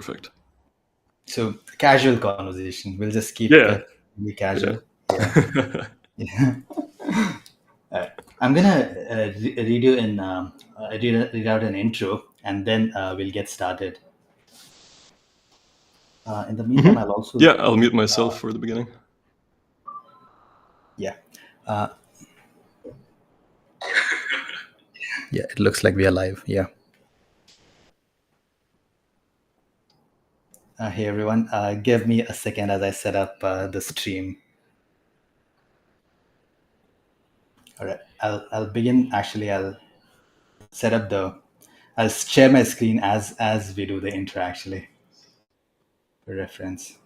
perfect. So casual conversation. We'll just keep Yeah. it casual. Yeah. I'm gonna read you in read out an intro, and then we'll get started. In the meantime, I'll also Yeah, I'll mute myself for the beginning. yeah. Yeah, it looks like we are live. Yeah. Hey everyone, give me a second as I set up the stream. All right, I'll begin. Actually, I'll set up I'll share my screen as we do the intro. Actually, for reference.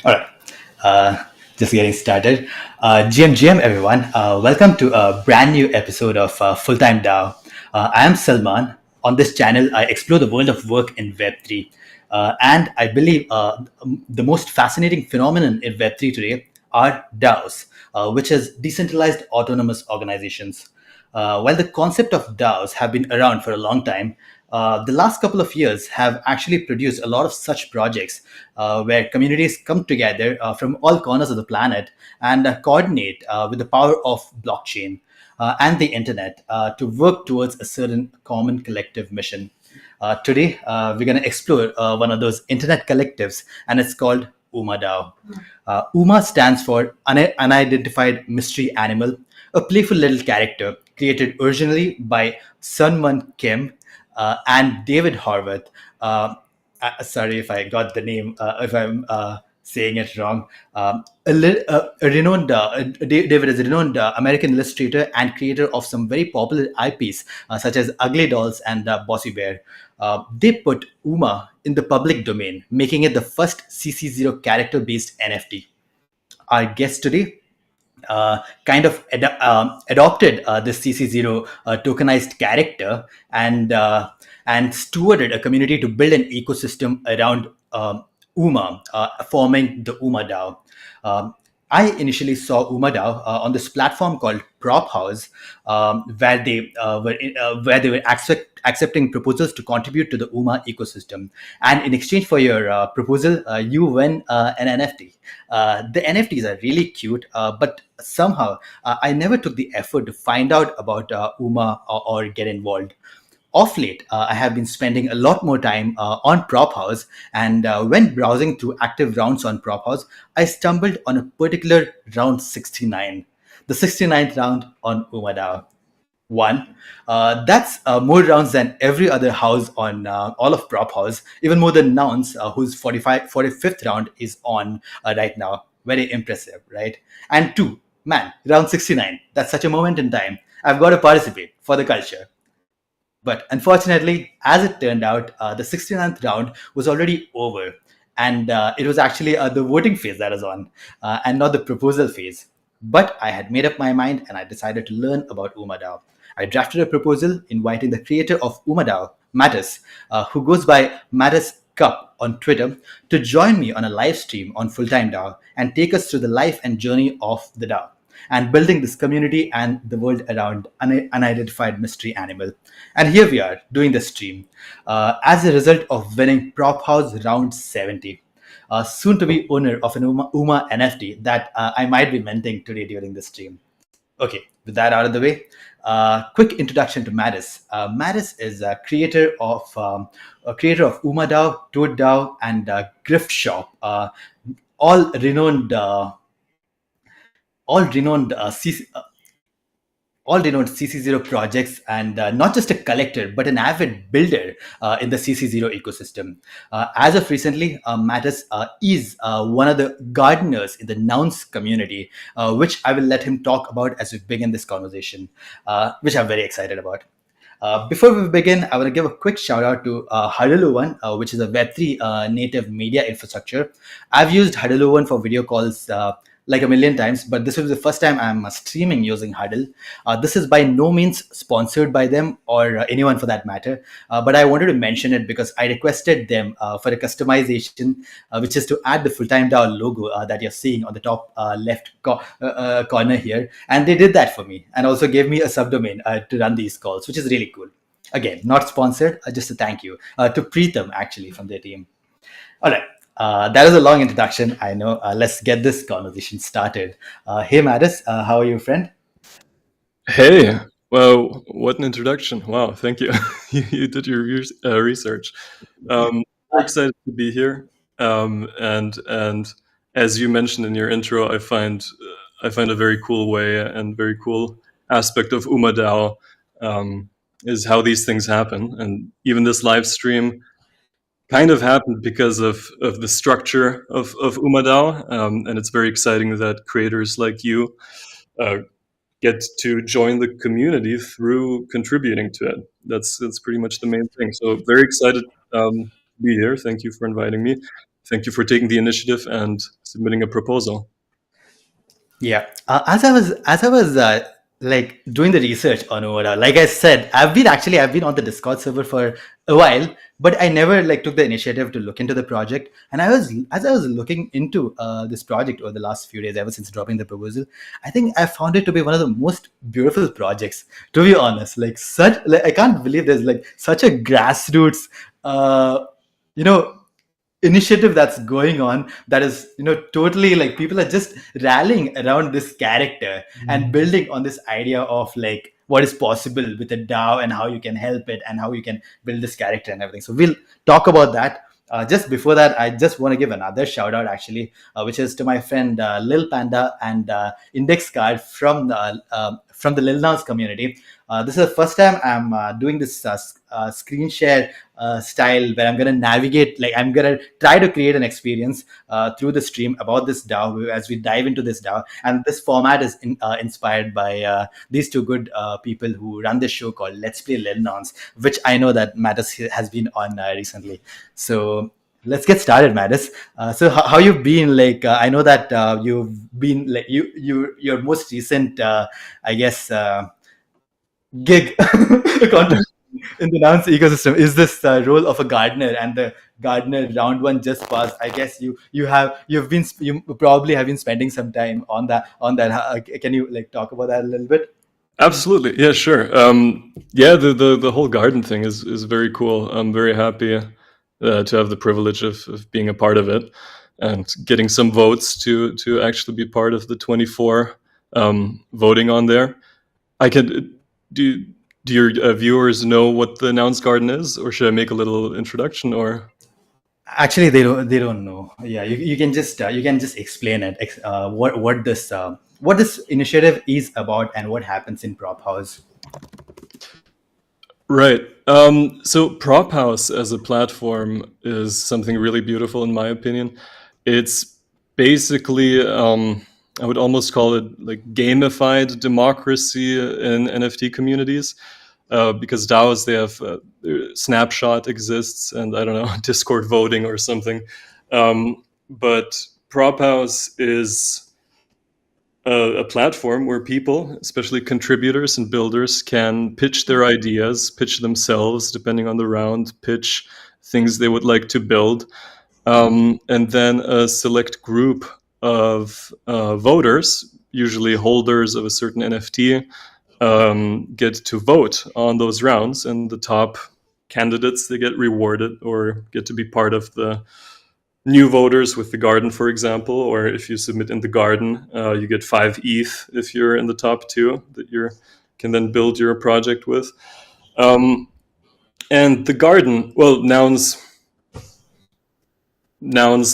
All right. Just getting started. GM everyone. Welcome to a brand new episode of Full Time DAO. I am Salman. On this channel, I explore the world of work in Web3. And I believe the most fascinating phenomenon in Web3 today are DAOs, which is decentralized autonomous organizations. While the concept of DAOs have been around for a long time, the last couple of years have actually produced a lot of such projects where communities come together from all corners of the planet and coordinate with the power of blockchain and the internet to work towards a certain common collective mission. Today, we're going to explore one of those internet collectives, and it's called UMA DAO. UMA stands for Unidentified Mystery Animal, a playful little character created originally by Sunman Kim and David Horvath. Sorry if I got the name, if I'm saying it wrong. David is a renowned American illustrator and creator of some very popular IPs, such as Ugly Dolls and Bossy Bear. They put UMA in the public domain, making it the first cc0 character-based NFT. Our guest today adopted this cc0 tokenized character and stewarded a community to build an ecosystem around UMA, forming the UMA DAO. I initially saw UMA DAO on this platform called Prop House, where they were accepting proposals to contribute to the UMA ecosystem. And in exchange for your proposal, you win an NFT. The NFTs are really cute, but somehow I never took the effort to find out about UMA or get involved. Off late, I have been spending a lot more time on Prop House, and when browsing through active rounds on Prop House, I stumbled on a particular round 69, the 69th round on UMA DAO. That's more rounds than every other house on all of Prop House, even more than Nouns, whose 45th round is on right now. Very impressive, right? And two, man, round 69, that's such a moment in time. I've got to participate for the culture. But unfortunately, as it turned out, the 69th round was already over. And it was actually the voting phase that was on, and not the proposal phase. But I had made up my mind and I decided to learn about UMA DAO. I drafted a proposal inviting the creator of UMA DAO, Mattis, who goes by matascup on Twitter, to join me on a live stream on Full Time DAO and take us through the life and journey of the DAO and building this community and the world around Unidentified Mystery Animal. And here we are doing the stream as a result of winning Prop House round 70. Soon to be owner of an UMA NFT that I might be minting today during the stream. Okay, with that out of the way, quick introduction to Mattis. Mattis is a creator of UMA DAO, Toad DAO, and Grift Shop, all renowned cc0 projects, and not just a collector but an avid builder in the cc0 ecosystem. As of recently, Mattis is one of the gardeners in the Nouns community, which I will let him talk about as we begin this conversation, which I'm very excited about. Before we begin, I want to give a quick shout out to Huddle01, which is a Web3 native media infrastructure. I've used Huddle01 for video calls like a million times, but this was the first time I'm streaming using Huddle. This is by no means sponsored by them or anyone for that matter, but I wanted to mention it because I requested them for a customization, which is to add the full-time DAO logo that you're seeing on the top left corner here, and they did that for me and also gave me a subdomain to run these calls, which is really cool. Again, not sponsored, just a thank you to Preetham actually from their team. All right. That is a long introduction. I know. Let's get this conversation started. Hey, Mattis, how are you, friend? Hey, well, what an introduction! Wow, thank you. You did your research. Very excited to be here. And as you mentioned in your intro, I find a very cool way and very cool aspect of UMA DAO is how these things happen. And even this live stream kind of happened because of the structure of UMA DAO, and it's very exciting that creators like you get to join the community through contributing to it. That's pretty much the main thing. So very excited to be here. Thank you for inviting me. Thank you for taking the initiative and submitting a proposal. Yeah. As I was like doing the research on Oda, like I said, I've been on the Discord server for a while, but I never like took the initiative to look into the project. And as I was looking into this project over the last few days, ever since dropping the proposal, I think I found it to be one of the most beautiful projects. To be honest, I can't believe there's like such a grassroots, you know initiative that's going on, that is totally like people are just rallying around this character and building on this idea of like what is possible with a DAO and how you can help it and how you can build this character and everything. So we'll talk about that. Just before that, I just want to give another shout out actually, which is to my friend Lil Panda and Index Card from the Lil Nas community. This is the first time I'm doing this screen share style where I'm going to navigate, like I'm going to try to create an experience through the stream about this DAO as we dive into this DAO. And this format is inspired by these two good people who run this show called Let's Play Lil Nons, which I know that Mattis has been on recently. So let's get started, Mattis. So how you've been? Like I know that you've been like your most recent, I guess, gig contribution in the Nouns ecosystem is this role of a gardener, and the gardener round one just passed. I guess you probably have been spending some time on that. Can you like talk about that a little bit? Absolutely, yeah, sure. Yeah, the whole garden thing is very cool. I'm very happy to have the privilege of being a part of it and getting some votes to actually be part of the 24 voting on there. I can do your viewers know what the Nouns Garden is, or should I make a little introduction? Or actually, they don't know. Yeah, you can just explain it. What this initiative is about and what happens in Prop House. right. So Prop House as a platform is something really beautiful in my opinion. It's basically I would almost call it like gamified democracy in NFT communities. Because DAOs, they have Snapshot exists, and I don't know, Discord voting or something. But Prop House is a platform where people, especially contributors and builders, can pitch their ideas, pitch themselves, depending on the round, pitch things they would like to build. And then a select group of voters, usually holders of a certain NFT, get to vote on those rounds, and the top candidates, they get rewarded or get to be part of the new voters with the garden, for example. Or if you submit in the garden, you get 5 ETH if you're in the top 2 that you can then build your project with. And the garden, well, Nouns,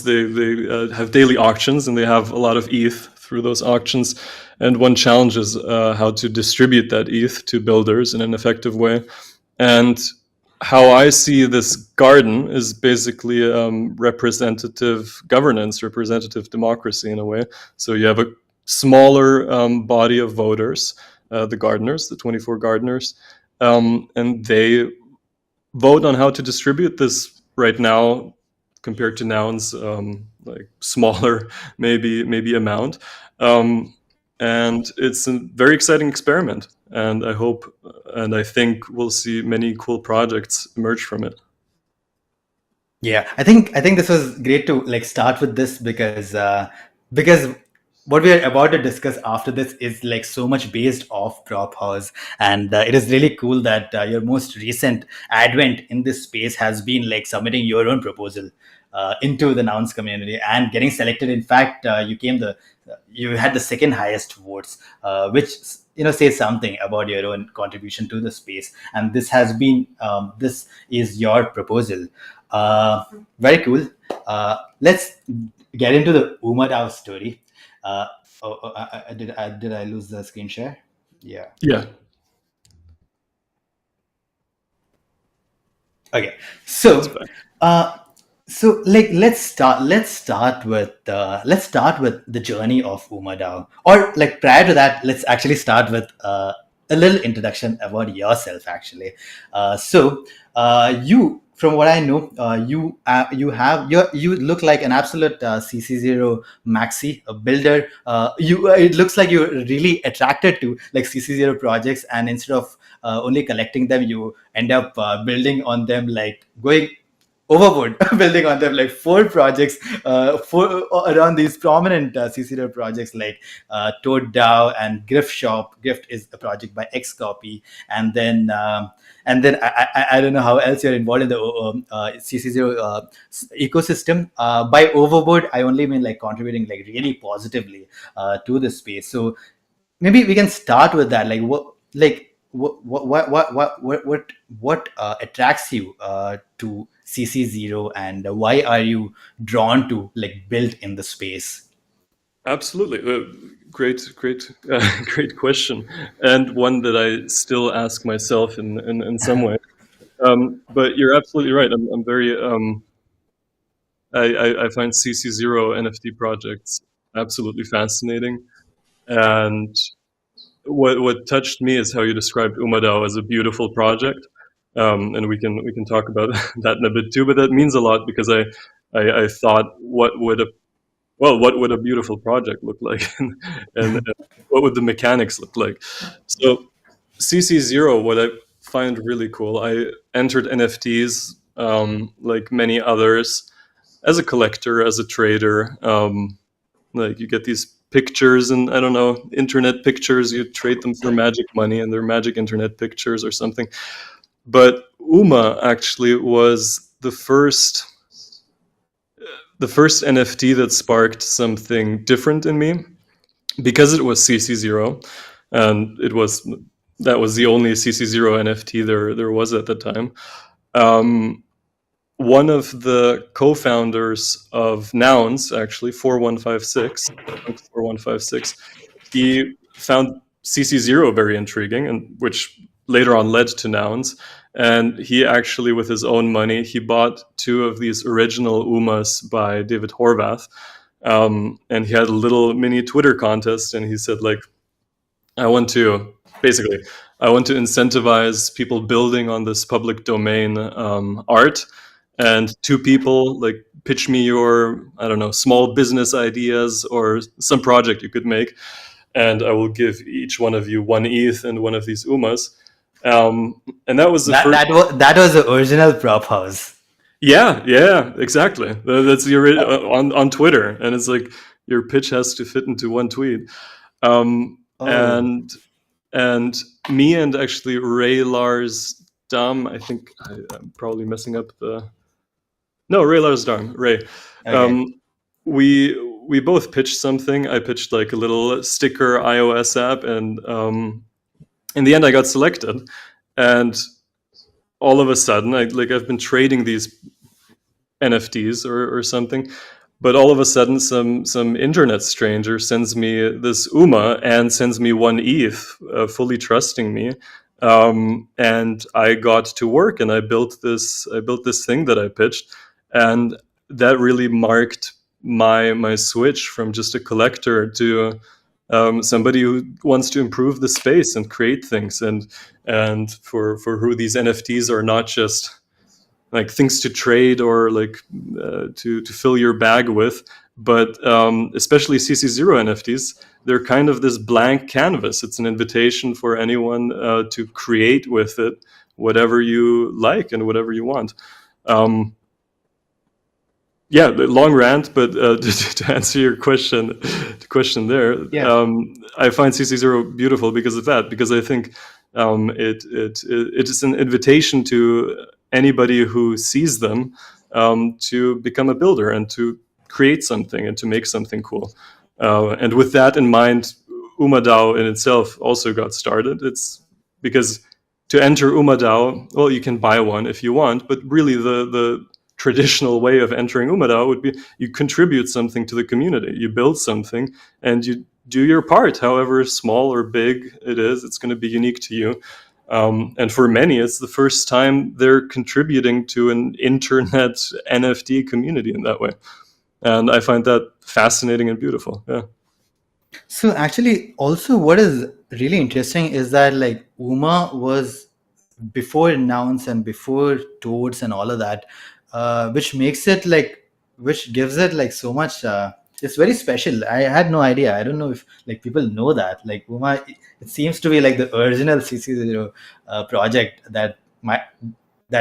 they have daily auctions, and they have a lot of ETH through those auctions. And one challenge is how to distribute that ETH to builders in an effective way. And how I see this garden is basically representative governance, representative democracy in a way. So you have a smaller body of voters, the gardeners, the 24 gardeners, and they vote on how to distribute this right now compared to nouns, like smaller maybe amount. And it's a very exciting experiment, and I hope and I think we'll see many cool projects emerge from it. Yeah, I think this was great to like start with this because what we are about to discuss after this is like so much based off Prop House, and it is really cool that your most recent advent in this space has been like submitting your own proposal into the nouns community and getting selected. In fact, you had the second highest votes, which says something about your own contribution to the space. And this is your proposal. Very cool. Let's get into the UMA DAO story. Did I lose the screen share? Yeah. Yeah. Okay. So like let's start with the journey of UMA DAO. Or like prior to that, let's actually start with a little introduction about yourself. Actually, you, from what I know, you look like an absolute cc0 maxi, a builder. It looks like you're really attracted to like cc0 projects, and instead of only collecting them, you end up building on them, like going overboard building on them, like four around these prominent cc0 projects like Toad DAO and Grift Shop. Grift is a project by Xcopy, and then I don't know how else you're involved in the cc0 ecosystem. By overboard, I only mean like contributing like really positively to the space. So maybe we can start with that. What attracts you to cc0, and why are you drawn to like build in the space? Absolutely. Great question, and one that I still ask myself in some way. But you're absolutely right. I'm very. I find cc0 NFT projects absolutely fascinating, and what touched me is how you described UMA DAO as a beautiful project, and we can talk about that in a bit too. But that means a lot because I thought what would a beautiful project look like, and what would the mechanics look like? So cc0, what I find really cool, I entered NFTs like many others as a collector, as a trader. Like you get these pictures and I don't know, internet pictures, you trade them for magic money and they're magic internet pictures or something. But UMA actually was the first NFT that sparked something different in me, because it was cc0, and that was the only cc0 NFT there was at the time. One of the co-founders of Nouns, actually 4156, he found cc0 very intriguing, and which later on led to Nouns. And he actually, with his own money, he bought two of these original UMAs by David Horvath. And he had a little mini Twitter contest, and he said, like, I want to incentivize people building on this public domain art. And two people like pitch me your, I don't know, small business ideas or some project you could make, and I will give each one of you one ETH and one of these UMAs. And that was the first. That was the original Prop House. Yeah, exactly. That's the on Twitter, and it's like your pitch has to fit into one tweet. And me and actually Ray Lars Dam, I think I'm probably messing up the. No, Ray Lars Dam, Ray. Okay. We both pitched something. I pitched like a little sticker iOS app, and in the end, I got selected. And all of a sudden, I've been trading these NFTs or something, but all of a sudden, some internet stranger sends me this UMA and sends me one ETH, fully trusting me. And I got to work, and I built this thing that I pitched, and that really marked my switch from just a collector to somebody who wants to improve the space and create things, and for who these NFTs are not just like things to trade or like to fill your bag with. But especially cc0 NFTs, they're kind of this blank canvas. It's an invitation for anyone to create with it whatever you like and whatever you want. Yeah, long rant, but to answer your question, there, Yeah. I find cc0 beautiful because of that. Because I think it is an invitation to anybody who sees them to become a builder and to create something and to make something cool. And with that in mind, UMA DAO in itself also got started. It's because to enter UMA DAO, well, you can buy one if you want, but really the traditional way of entering UMA DAO would be you contribute something to the community, you build something, and you do your part, however small or big it is. It's going to be unique to you. And for many, it's the first time they're contributing to an internet NFT community in that way. And I find that fascinating and beautiful. Yeah. So actually, also what is really interesting is that like UMA was before nouns and before toads and all of that, which makes it like, which gives it like so much. It's very special. I had no idea. I don't know if like people know that like UMA. It seems to be like the original cc0 project that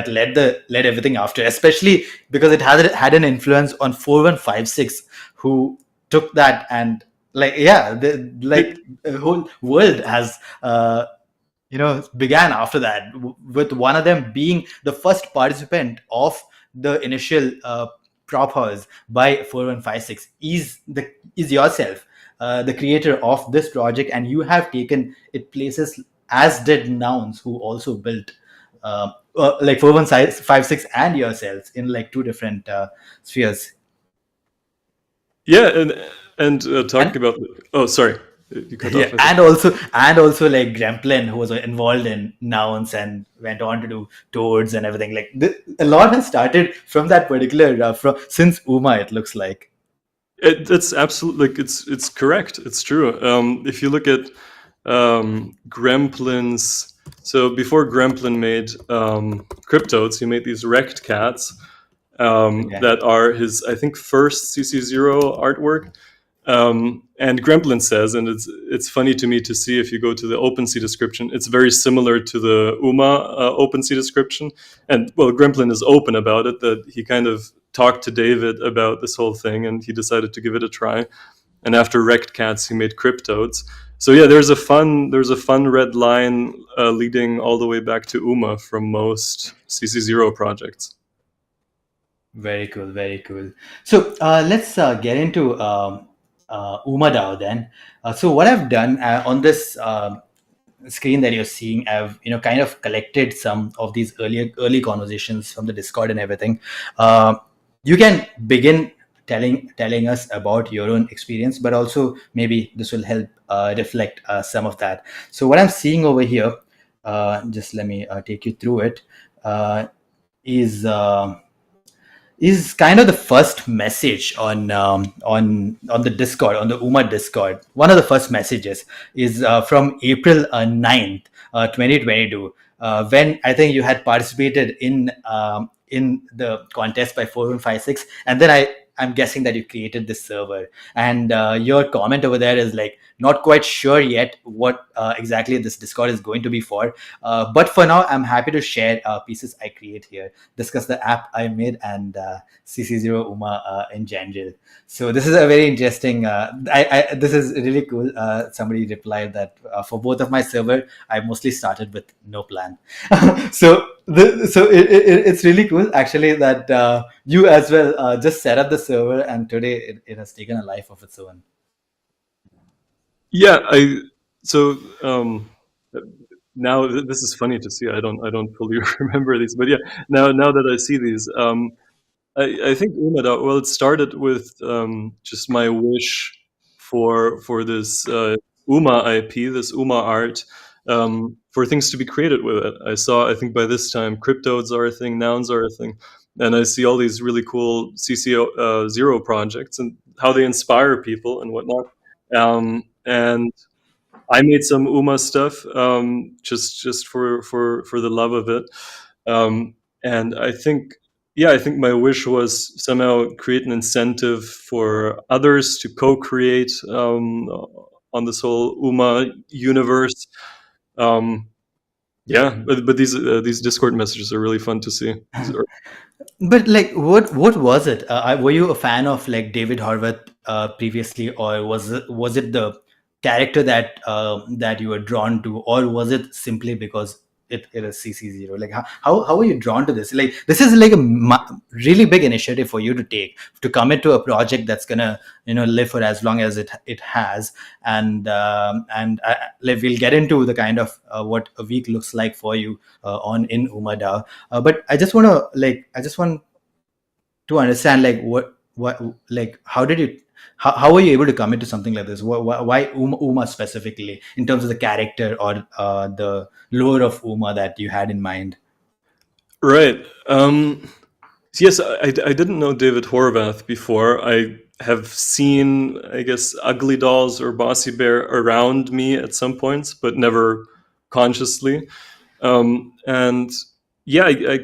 led everything after, especially because it had an influence on 4156, who took that and like the whole world has began after that, with one of them being the first participant of the initial prop house by 4156 is yourself, the creator of this project, and you have taken it places, as did nouns, who also built like 4156 and yourselves in like two different spheres. Yeah, and talking And about, oh, sorry, you cut yeah, off. and also like Gremplin, who was involved in nouns and went on to do toads and everything. Like a lot has started from that particular from since UMA. It looks like. It's absolutely, like, it's correct. It's true. If you look at Gremplin's, so before Gremplin made Cryptodes, he made these rect cats Okay. that are his, I think, first cc0 artwork. And Gremplin says, and it's funny to me to see, if you go to the OpenSea description, it's very similar to the UMA OpenSea description. And well, Gremplin is open about it, that he kind of talked to David about this whole thing, and he decided to give it a try. And after Rect Cats, he made Cryptodes. So yeah, there's a fun red line leading all the way back to UMA from most cc0 projects. Very cool, very cool. So let's get into UMA DAO then. So what I've done on this screen that you're seeing, I've kind of collected some of these early conversations from the Discord and everything. You can begin telling us about your own experience, but also maybe this will help reflect some of that. So what I'm seeing over here, just let me take you through it. Is kind of the first message on the Discord, on the UMA Discord. One of the first messages is from April 9th, 2022, when I think you had participated in the contest by 4156, and then I'm guessing that you created this server, and your comment over there is like, not quite sure yet what exactly this Discord is going to be for, but for now I'm happy to share pieces I create here, discuss the app I made, and cc0 UMA in general. So this is a very interesting this is really cool. Somebody replied that for both of my server I mostly started with no plan. So it's really cool actually that you as well just set up the server, and today it has taken a life of its own. Yeah, so now this is funny to see. I don't fully remember these, but yeah, now that I see these, I think UMA DAO, well, it started with just my wish for this UMA IP, this UMA art, for things to be created with it. I think by this time Cryptodes are a thing, nouns are a thing, and I see all these really cool cc0 projects and how they inspire people and whatnot. And I made some UMA stuff just for the love of it. And I think yeah, I think my wish was somehow create an incentive for others to co-create on this whole UMA universe. Um, yeah, but these Discord messages are really fun to see. But like, what was it? Were you a fan of like David Horvath previously, or was it the character that you were drawn to, or was it simply because it is cc0? Like, how are you drawn to this? Like, this is like a really big initiative for you to take, to commit to a project that's gonna live for as long as it has. And like, we'll get into the kind of what a week looks like for you on in UMA DAO. But I just want to understand, like, what like how did you how were you able to commit to something like this? Why UMA specifically, in terms of the character or the lore of UMA that you had in mind? Right. Yes, I didn't know David Horvath before. I have seen, I guess, Ugly Dolls or Bossy Bear around me at some points, but never consciously. And yeah, I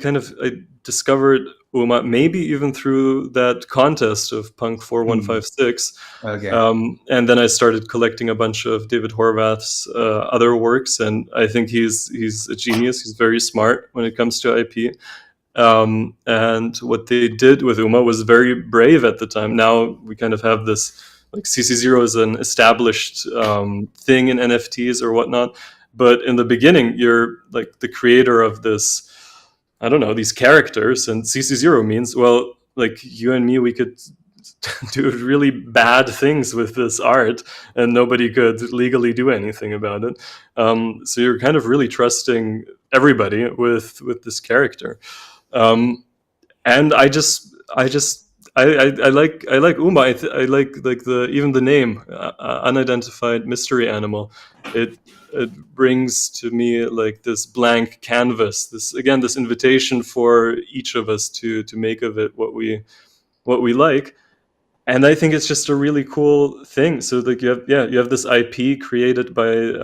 discovered UMA maybe even through that contest of Punk 4156. Okay. And then I started collecting a bunch of David Horvath's other works, and I think he's a genius. He's very smart when it comes to IP. And what they did with UMA was very brave at the time. Now we kind of have this, like, cc0 is an established thing in NFTs or whatnot. But in the beginning, you're like the creator of this, I don't know, these characters, and cc0 means, well, like you and me, we could do really bad things with this art and nobody could legally do anything about it. So you're kind of really trusting everybody with this character. And I like UMA. I like the even the name, Unidentified Mystery Animal. It brings to me like this blank canvas. This invitation for each of us to make of it what we like. And I think it's just a really cool thing. So like you have this IP created by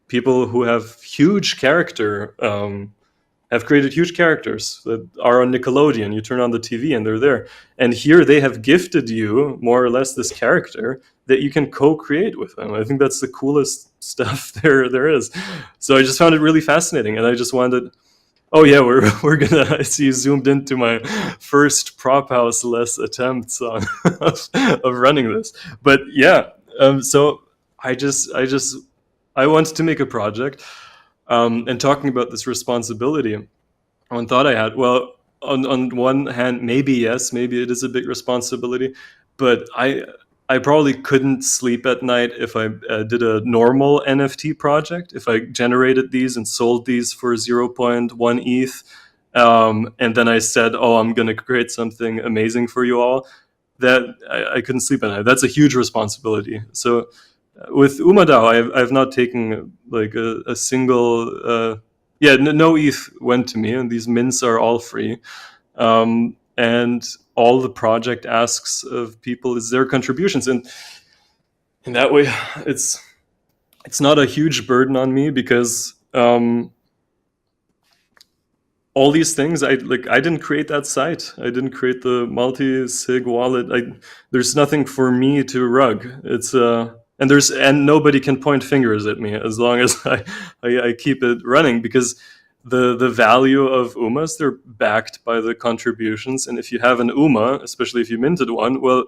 people who have huge character. Have created huge characters that are on Nickelodeon. You turn on the TV and they're there. And here they have gifted you more or less this character that you can co-create with them. I think that's the coolest stuff there is. So I just found it really fascinating, and I just wanted. Oh yeah, we're gonna. I see you zoomed into my first prop house less attempts on of running this, but yeah. So I wanted to make a project. And talking about this responsibility, one thought I had, well, on one hand, maybe yes, maybe it is a big responsibility, but I probably couldn't sleep at night if I did a normal NFT project, if I generated these and sold these for 0.1 ETH, and then I said, oh, I'm going to create something amazing for you all, that I couldn't sleep at night. That's a huge responsibility. So with UMA DAO, I've not taken like a single. No ETH went to me, and these mints are all free. And all the project asks of people is their contributions, and in that way, it's not a huge burden on me, because all these things, I didn't create that site. I didn't create the multi-sig wallet. There's nothing for me to rug. It's and nobody can point fingers at me as long as I keep it running, because the value of UMAs, they're backed by the contributions. And if you have an UMA, especially if you minted one, well,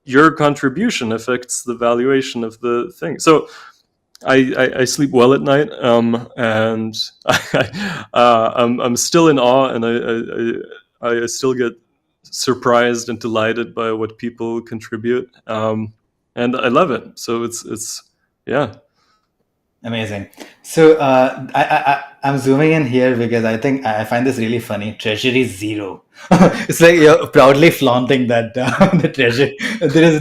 your contribution affects the valuation of the thing. So I sleep well at night, and I'm still in awe, and I still get surprised and delighted by what people contribute. And I love it. So it's yeah. Amazing. So I'm zooming in here because I think I find this really funny. Treasury 0. It's like you're proudly flaunting that the treasury. There's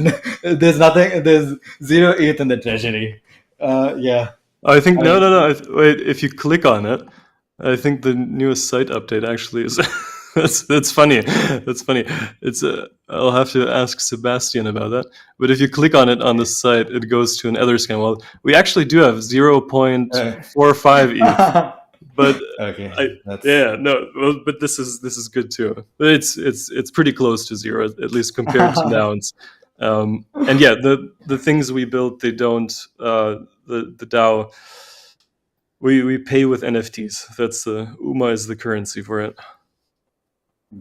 nothing. There's 0 ETH in the treasury. Yeah. I think no. Wait, if you click on it, I think the newest site update actually is. That's funny. That's funny. It's I'll have to ask Sebastian about that. But if you click on it on the site, it goes to an Etherscan. Well, we actually do have 0.45 ETH. But Okay, I that's yeah no well, but this is good too. It's pretty close to zero, at least compared to nouns. And yeah, the things we built, they don't the DAO, we pay with NFTs. That's UMA is the currency for it.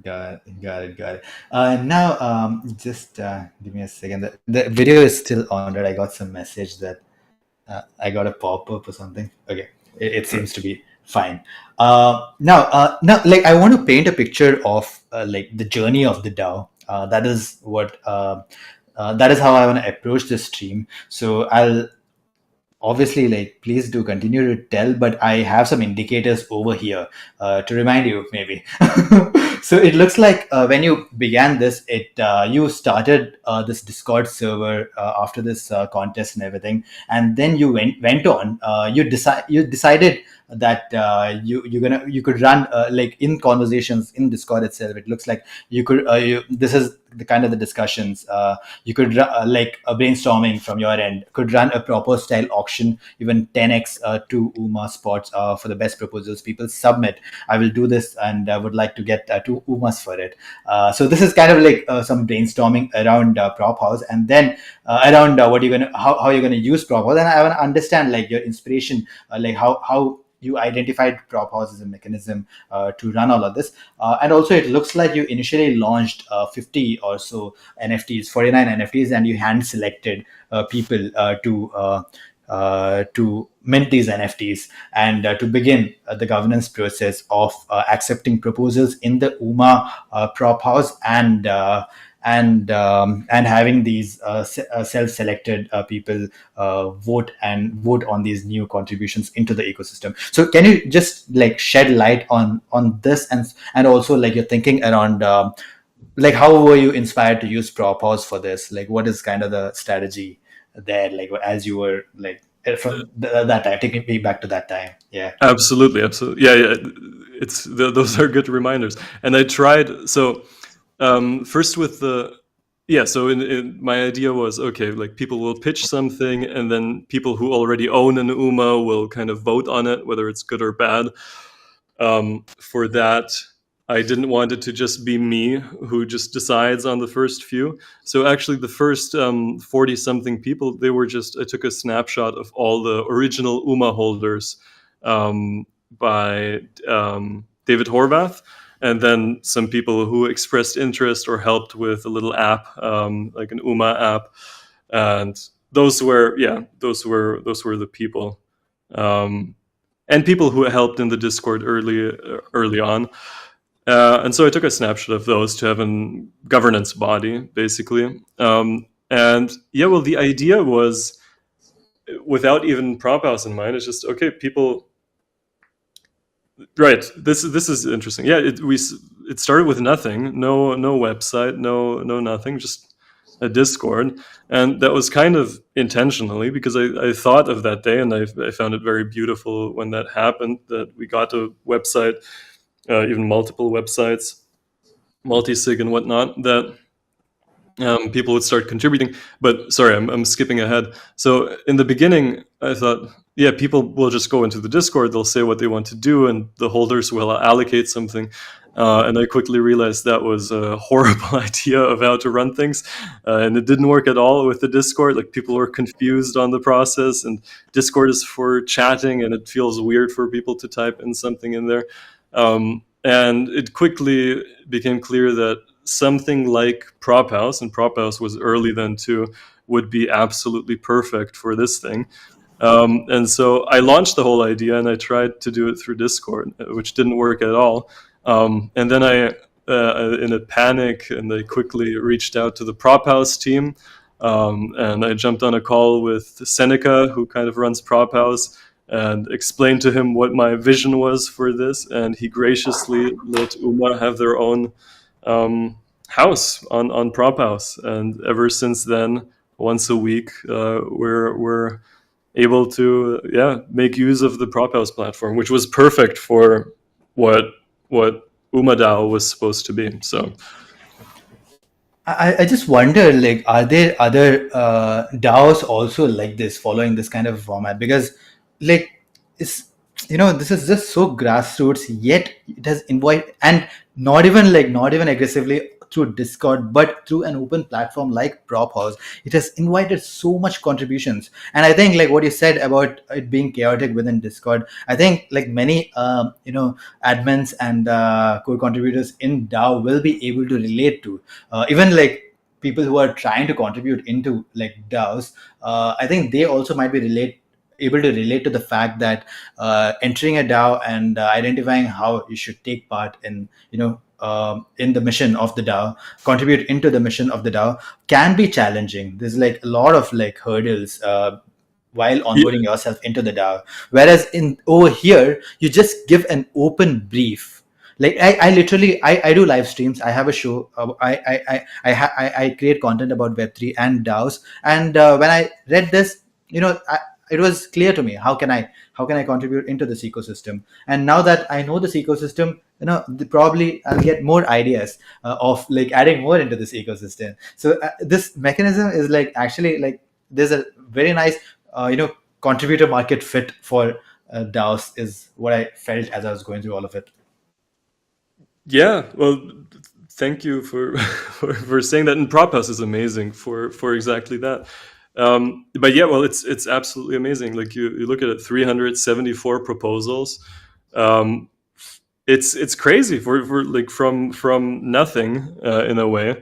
got it. Now, just give me a second. The video is still on, right? I got some message that I got a pop up or something. Okay, it Right. seems to be fine. Now, like I want to paint a picture of like the journey of the DAO. That is what. That is how I want to approach this stream. So I'll obviously like please do continue to tell, but I have some indicators over here to remind you maybe. So it looks like when you began this, it you started this Discord server after this contest and everything, and then you went on. You decided that you could run like in conversations in Discord itself. It looks like you could. This is the kind of the discussions. You could like a brainstorming from your end. Could run a proper style auction, even 10x to UMA spots for the best proposals. People submit. I will do this, and I would like to get two UMAs for it. So this is kind of like some brainstorming around prop house, and then around what you're gonna how you're gonna use prop house. And I want to understand like your inspiration, like how you identified prop house as a mechanism to run all of this. And also, it looks like you initially launched 50 or so NFTs, 49 NFTs, and you hand selected people to mint these NFTs and to begin the governance process of accepting proposals in the UMA prop house and having these self-selected people vote on these new contributions into the ecosystem. So can you just like shed light on this and also like your thinking around like how were you inspired to use prop house for this? Like what is kind of the strategy there? Like as you were like from that time, taking me back to that time. Yeah. Absolutely. Yeah. Those are good reminders. And I tried. So first with the yeah. So my idea was okay. Like people will pitch something, and then people who already own an UMA will kind of vote on it, whether it's good or bad. For that, I didn't want it to just be me who just decides on the first few. So actually, the first 40 something people, they were just, I took a snapshot of all the original UMA holders by David Horvath, and then some people who expressed interest or helped with a little app, like an UMA app, and those were the people. And people who helped in the Discord early on. And so I took a snapshot of those to have a governance body, basically. And yeah, well, the idea was, without even prop house in mind, it's just okay. People, right? This is interesting. Yeah, it started with nothing, no website, no nothing, just a Discord, and that was kind of intentionally because I thought of that day, and I found it very beautiful when that happened. That we got a website, even multiple websites, multi-sig and whatnot, that people would start contributing. But sorry, I'm skipping ahead. So in the beginning, I thought, yeah, people will just go into the Discord, they'll say what they want to do, and the holders will allocate something. And I quickly realized that was a horrible idea of how to run things. And it didn't work at all with the Discord. Like people were confused on the process, and Discord is for chatting, and it feels weird for people to type in something in there. And it quickly became clear that something like Prop House, and Prop House was early then too, would be absolutely perfect for this thing. And so I launched the whole idea, and I tried to do it through Discord, which didn't work at all. And then I, in a panic, and I quickly reached out to the Prop House team, and I jumped on a call with Seneca, who kind of runs Prop House, and explained to him what my vision was for this, and he graciously let UMA have their own house on Prop House. And ever since then, once a week, we're able to make use of the Prop House platform, which was perfect for what UMA DAO was supposed to be. So I just wonder, like, are there other DAOs also like this, following this kind of format? Because, like, it's this is just so grassroots, yet it has invite, and not even aggressively through Discord, but through an open platform like Prop House, it has invited so much contributions. And I think like what you said about it being chaotic within Discord, I think like many admins and core contributors in DAO will be able to relate to, even like people who are trying to contribute into like DAOs. I think they also might be able to relate to the fact that entering a DAO and identifying how you should take part in in the mission of the DAO, contribute into the mission of the DAO, can be challenging. There's like a lot of like hurdles while Yeah. onboarding yourself into the DAO. Whereas in over here, you just give an open brief. Like I literally I do live streams. I have a show. I create content about Web3 and DAOs. And when I read this, it was clear to me how can I contribute into this ecosystem. And now that I know this ecosystem, probably I'll get more ideas of like adding more into this ecosystem. So this mechanism is like actually like there's a very nice contributor market fit for DAOs is what I felt as I was going through all of it. Yeah, well, thank you for for saying that. And Prop House is amazing for exactly that. But yeah, well, it's absolutely amazing. Like you look at it, 374 proposals. Um, it's crazy for like from nothing in a way,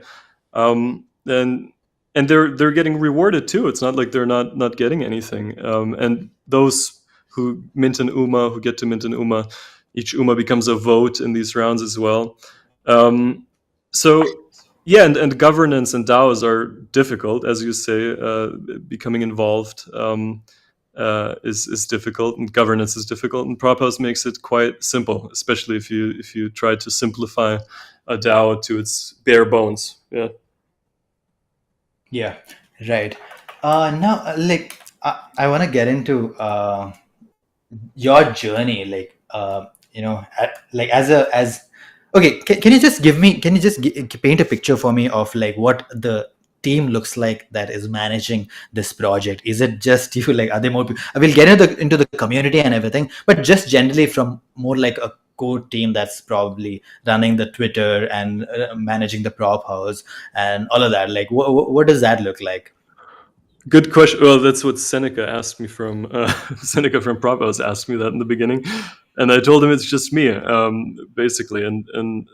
and they're getting rewarded too. It's not like they're not getting anything. And those who mint an UMA, who get to mint an UMA, each UMA becomes a vote in these rounds as well. So yeah, and governance and DAOs are difficult, as you say. Becoming involved is difficult, and governance is difficult. And Prophouse makes it quite simple, especially if you try to simplify a DAO to its bare bones. Yeah. Yeah, right. Now, like, I want to get into your journey, like, like as okay. Can you just paint a picture for me of like what the team looks like that is managing this project? Is it just you? Like, are there more people? I will get into the community and everything, but just generally from more like a core team that's probably running the Twitter and managing the prop house and all of that. Like, what does that look like? Good question. Well, that's what Seneca asked me from Seneca from Prophouse asked me that in the beginning, and I told him it's just me, basically. And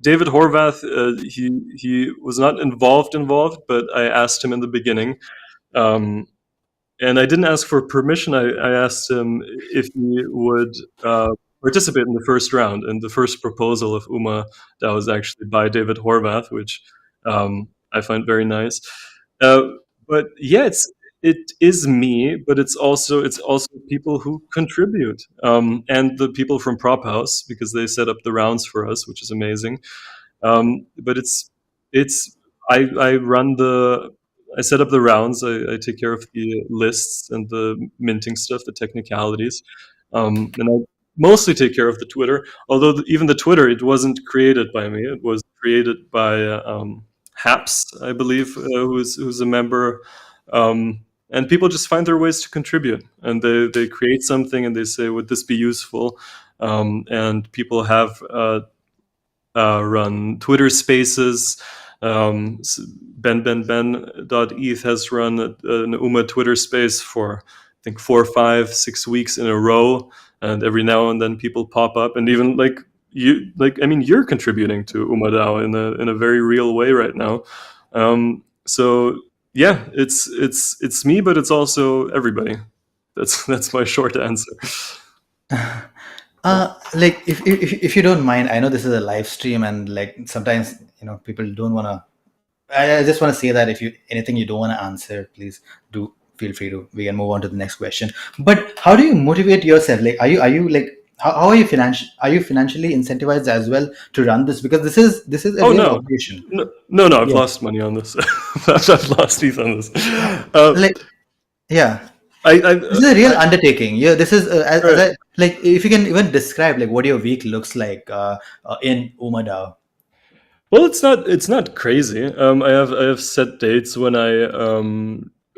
David Horvath, he was not involved, but I asked him in the beginning, um, and I didn't ask for permission. I asked him if he would participate in the first round, and the first proposal of UMA that was actually by David Horvath, which I find very nice. Uh, but yeah, it is me, but it's also people who contribute, and the people from Prop House, because they set up the rounds for us, which is amazing. But it's I set up the rounds. I take care of the lists and the minting stuff, the technicalities, and I mostly take care of the Twitter. Although even the Twitter, it wasn't created by me. It was created by Haps, I believe, who's a member. And people just find their ways to contribute, and they create something, and they say, "Would this be useful?" And people have run Twitter Spaces. Ben.eth has run an UMA Twitter space for I think 4, 5, 6 weeks in a row, and every now and then people pop up, and even you're contributing to UMA DAO in a very real way right now. So yeah, it's me, but it's also everybody. That's my short answer. Like if you don't mind, I know this is a live stream, and like sometimes people don't want to. I just want to say that if anything you don't want to answer, please do feel free to. We can move on to the next question. But how do you motivate yourself? Like, are you like how are you financially incentivized as well to run this? Because this is a Oh real no, operation. no, I've Yeah. lost money on this. I've lost ETH on this. Like, yeah. I This is a real undertaking. Yeah, this is right. like if you can even describe like what your week looks like in UMA DAO. Well, it's not crazy. I have set dates when I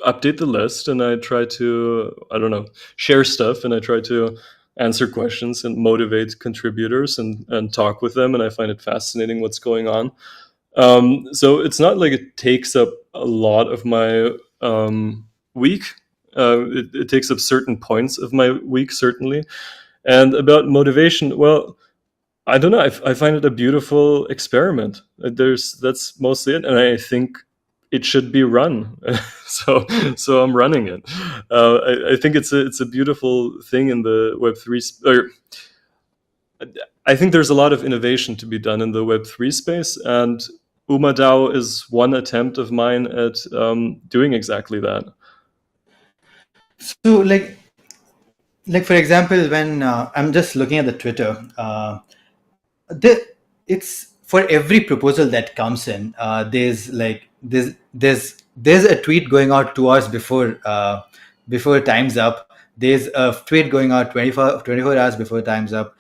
update the list, and I try to, I don't know, share stuff, and I try to answer questions and motivate contributors and talk with them. And I find it fascinating what's going on. So it's not like it takes up a lot of my week. It takes up certain points of my week, certainly. And about motivation, well, I don't know. I find it a beautiful experiment. That's mostly it, and I think it should be run. so so I'm running it. I think it's a beautiful thing in the Web3. Or I think there's a lot of innovation to be done in the Web3 space, and UMA DAO is one attempt of mine at doing exactly that. So, like for example, when I'm just looking at the Twitter, it's for every proposal that comes in. There's a tweet going out 2 hours before time's up. There's a tweet going out 24 hours before time's up.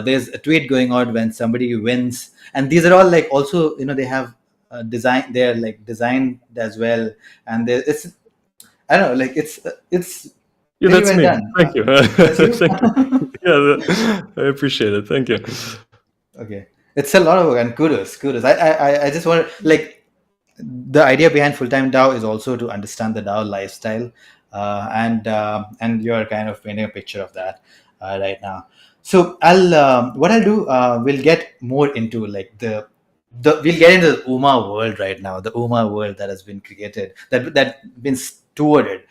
There's a tweet going out when somebody wins, and these are all like also they have design. They're like designed as well, and it's I don't know, like it's Yeah, very that's well me. done. Thank you. That's you? Thank you. Yeah, I appreciate it. Thank you. Okay, it's a lot of work, and kudos. I just want to like the idea behind full time DAO is also to understand the DAO lifestyle, and you're kind of painting a picture of that right now. So what I'll do, we'll get more into like we'll get into the UMA world right now, the UMA world that has been created, that been stewarded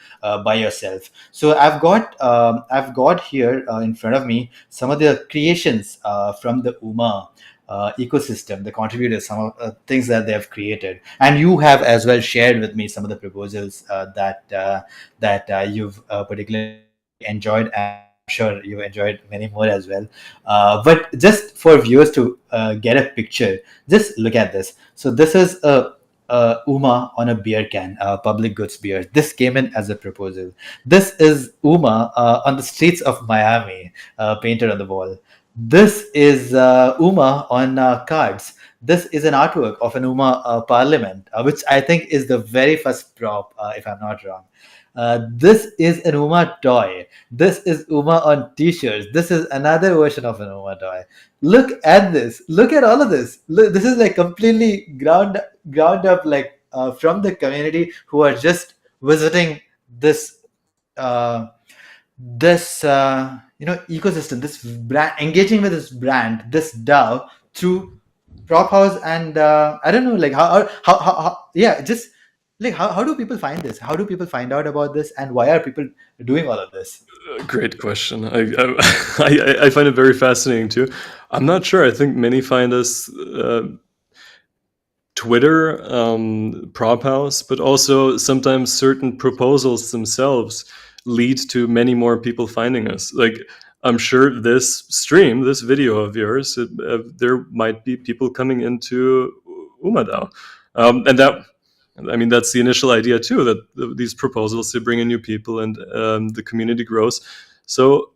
by yourself. So I've got here in front of me some of the creations from the UMA ecosystem, the contributors, some of things that they have created, and you have as well shared with me some of the proposals that you've particularly enjoyed, and I'm sure you enjoyed many more as well. But just for viewers to get a picture, just look at this. So this is a UMA on a beer can, public goods beer. This came in as a proposal. This is UMA on the streets of Miami, painted on the wall. This is UMA on cards. This is an artwork of an UMA parliament, which I think is the very first prop, if I'm not wrong. This is an UMA toy. This is UMA on t-shirts. This is another version of an UMA toy. Look at this. Look at all of this. Look, this is like completely ground up, like from the community who are just visiting this ecosystem, this brand, engaging with this brand, this DAO through prop house, and I don't know, like how yeah, just like how do people find this? How do people find out about this, and why are people doing all of this? Great question. I find it very fascinating too. I'm not sure. I think many find us Twitter, Prop House, but also sometimes certain proposals themselves lead to many more people finding us. Like, I'm sure this stream, this video of yours, there might be people coming into UMA DAO. And that, I mean, that's the initial idea too, that these proposals to bring in new people and the community grows. So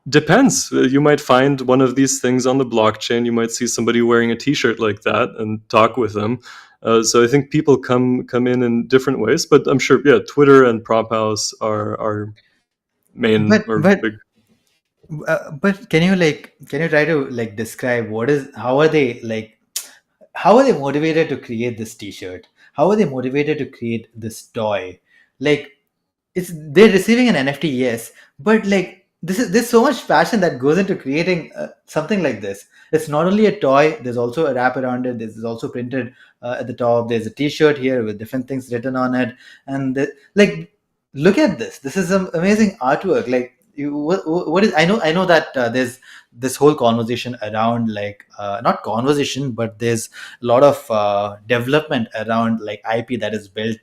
depends. You might find one of these things on the blockchain. You might see somebody wearing a T-shirt like that and talk with them. So I think people come in different ways. But I'm sure, yeah, Twitter and Prop House are main But or but big. but can you try to like describe how are they motivated to create this t-shirt? How are they motivated to create this toy? Like, they're receiving an NFT, yes, but like there's so much passion that goes into creating something like this. It's not only a toy. There's also a wrap around it. There's also printed at the top. There's a T-shirt here with different things written on it, and like, look at this. This is some amazing artwork. Like, what is? I know that there's this whole conversation around like not conversation, but there's a lot of development around like IP that is built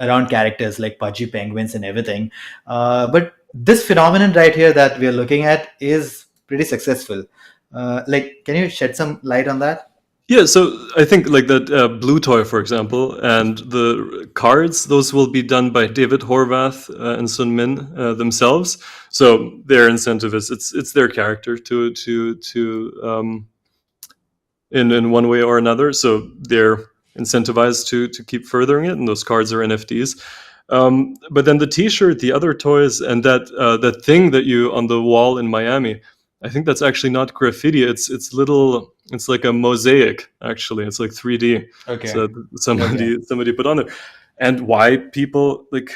around characters like pudgy penguins and everything. But this phenomenon right here that we are looking at is pretty successful. Like, can you shed some light on that? Yeah, so I think like that blue toy, for example, and the cards, those will be done by David Horvath and Sun Min themselves. So their incentive is it's their character to in one way or another. So they're incentivized to keep furthering it, and those cards are NFTs. But then the T-shirt, the other toys, and that thing that you on the wall in Miami, I think that's actually not graffiti. It's little. It's like a mosaic. Actually, it's like 3D. Okay. So somebody put on there, and why people like.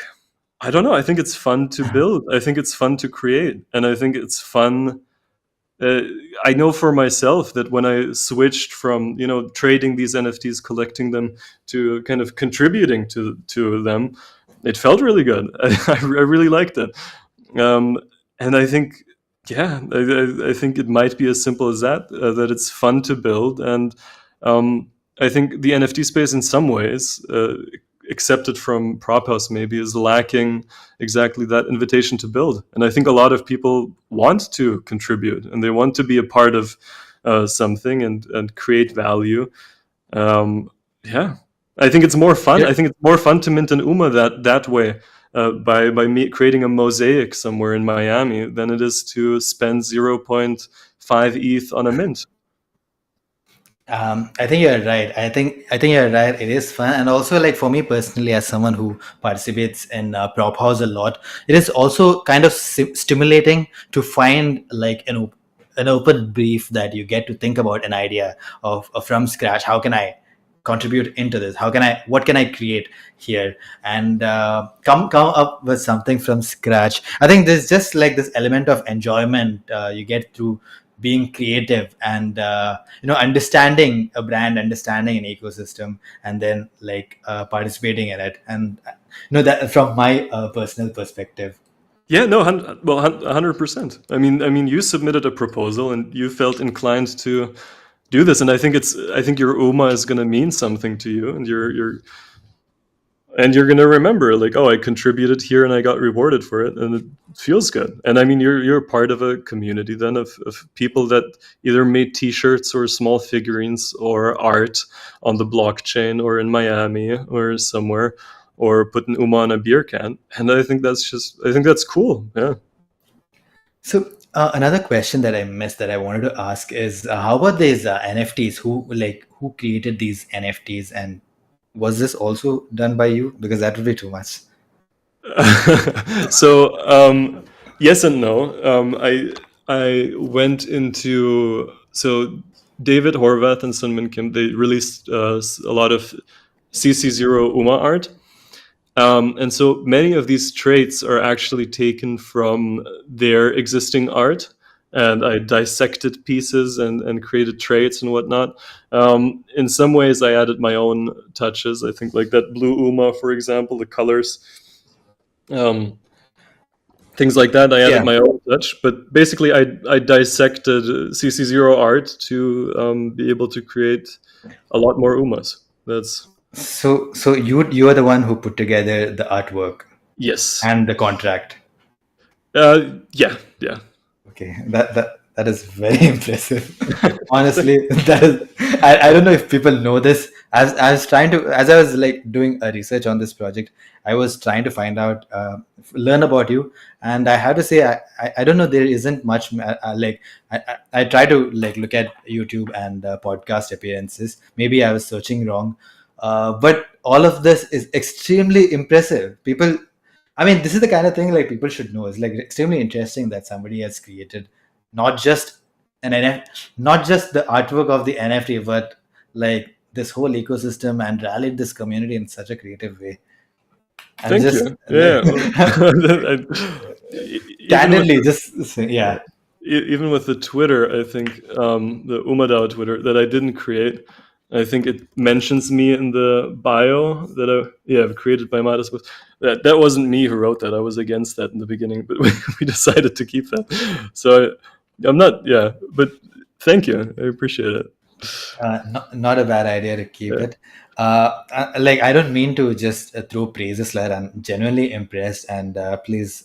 I don't know. I think it's fun to build. I think it's fun to create, and I think it's fun. Uh, I know for myself that when I switched from trading these NFTs, collecting them, to kind of contributing to them, it felt really good. I really liked it, and I think I think it might be as simple as that. That it's fun to build, and I think the NFT space in some ways. Accepted from Prop House maybe is lacking exactly that invitation to build, and I think a lot of people want to contribute and they want to be a part of something and create value. Yeah, I think it's more fun. Yeah. I think it's more fun to mint an UMA that way, by me creating a mosaic somewhere in Miami than it is to spend 0.5 ETH on a mint. I think you're right. I think you're right. It is fun, and also like for me personally, as someone who participates in prop house a lot, it is also kind of stimulating to find like an open brief that you get to think about an idea of from scratch. How can I contribute into this? What can I create here, and come up with something from scratch? I think there's just like this element of enjoyment you get through being creative and understanding a brand, understanding an ecosystem, and then like participating in it. And that from my personal perspective. Yeah, no, 100%. I mean, you submitted a proposal and you felt inclined to do this, and I think your UMA is going to mean something to you, and you're going to remember like, oh, I contributed here and I got rewarded for it, and it feels good. And I mean, you're part of a community then of people that either made T-shirts or small figurines or art on the blockchain or in Miami or somewhere, or put an UMA on a beer can. And I think that's cool. Yeah. So another question that I missed that I wanted to ask is how about these NFTs? Who created these NFTs, and was this also done by you? Because that would be too much. So yes and no. I went into David Horvath and Sunmin Kim. They released a lot of cc0 UMA art, and so many of these traits are actually taken from their existing art. And I dissected pieces and created traits and whatnot. In some ways, I added my own touches. I think like that blue UMA, for example, the colors, things like that. I added my own touch. But basically, I dissected cc0 art to be able to create a lot more UMAs. That's So you are the one who put together the artwork yes, and the contract. yeah. Okay, that is very impressive. Honestly, that is. I don't know if people know this. As I was like doing a research on this project, I was trying to find out, learn about you, and I have to say, I don't know. There isn't much. I try to like look at YouTube and podcast appearances. Maybe I was searching wrong, but all of this is extremely impressive. People. I mean, this is the kind of thing like people should know. It's like extremely interesting that somebody has created not just not just the artwork of the NFT, but like this whole ecosystem and rallied this community in such a creative way. Thank you. Yeah. Candidly, even with the Twitter, I think the UMA DAO Twitter that I didn't create, I think it mentions me in the bio that I've created by matascup. That wasn't me who wrote that. I was against that in the beginning, but we decided to keep that. So I'm not, but thank you. I appreciate it. Not a bad idea to keep it. Like I don't mean to just throw praises, Lair. I'm genuinely impressed, and please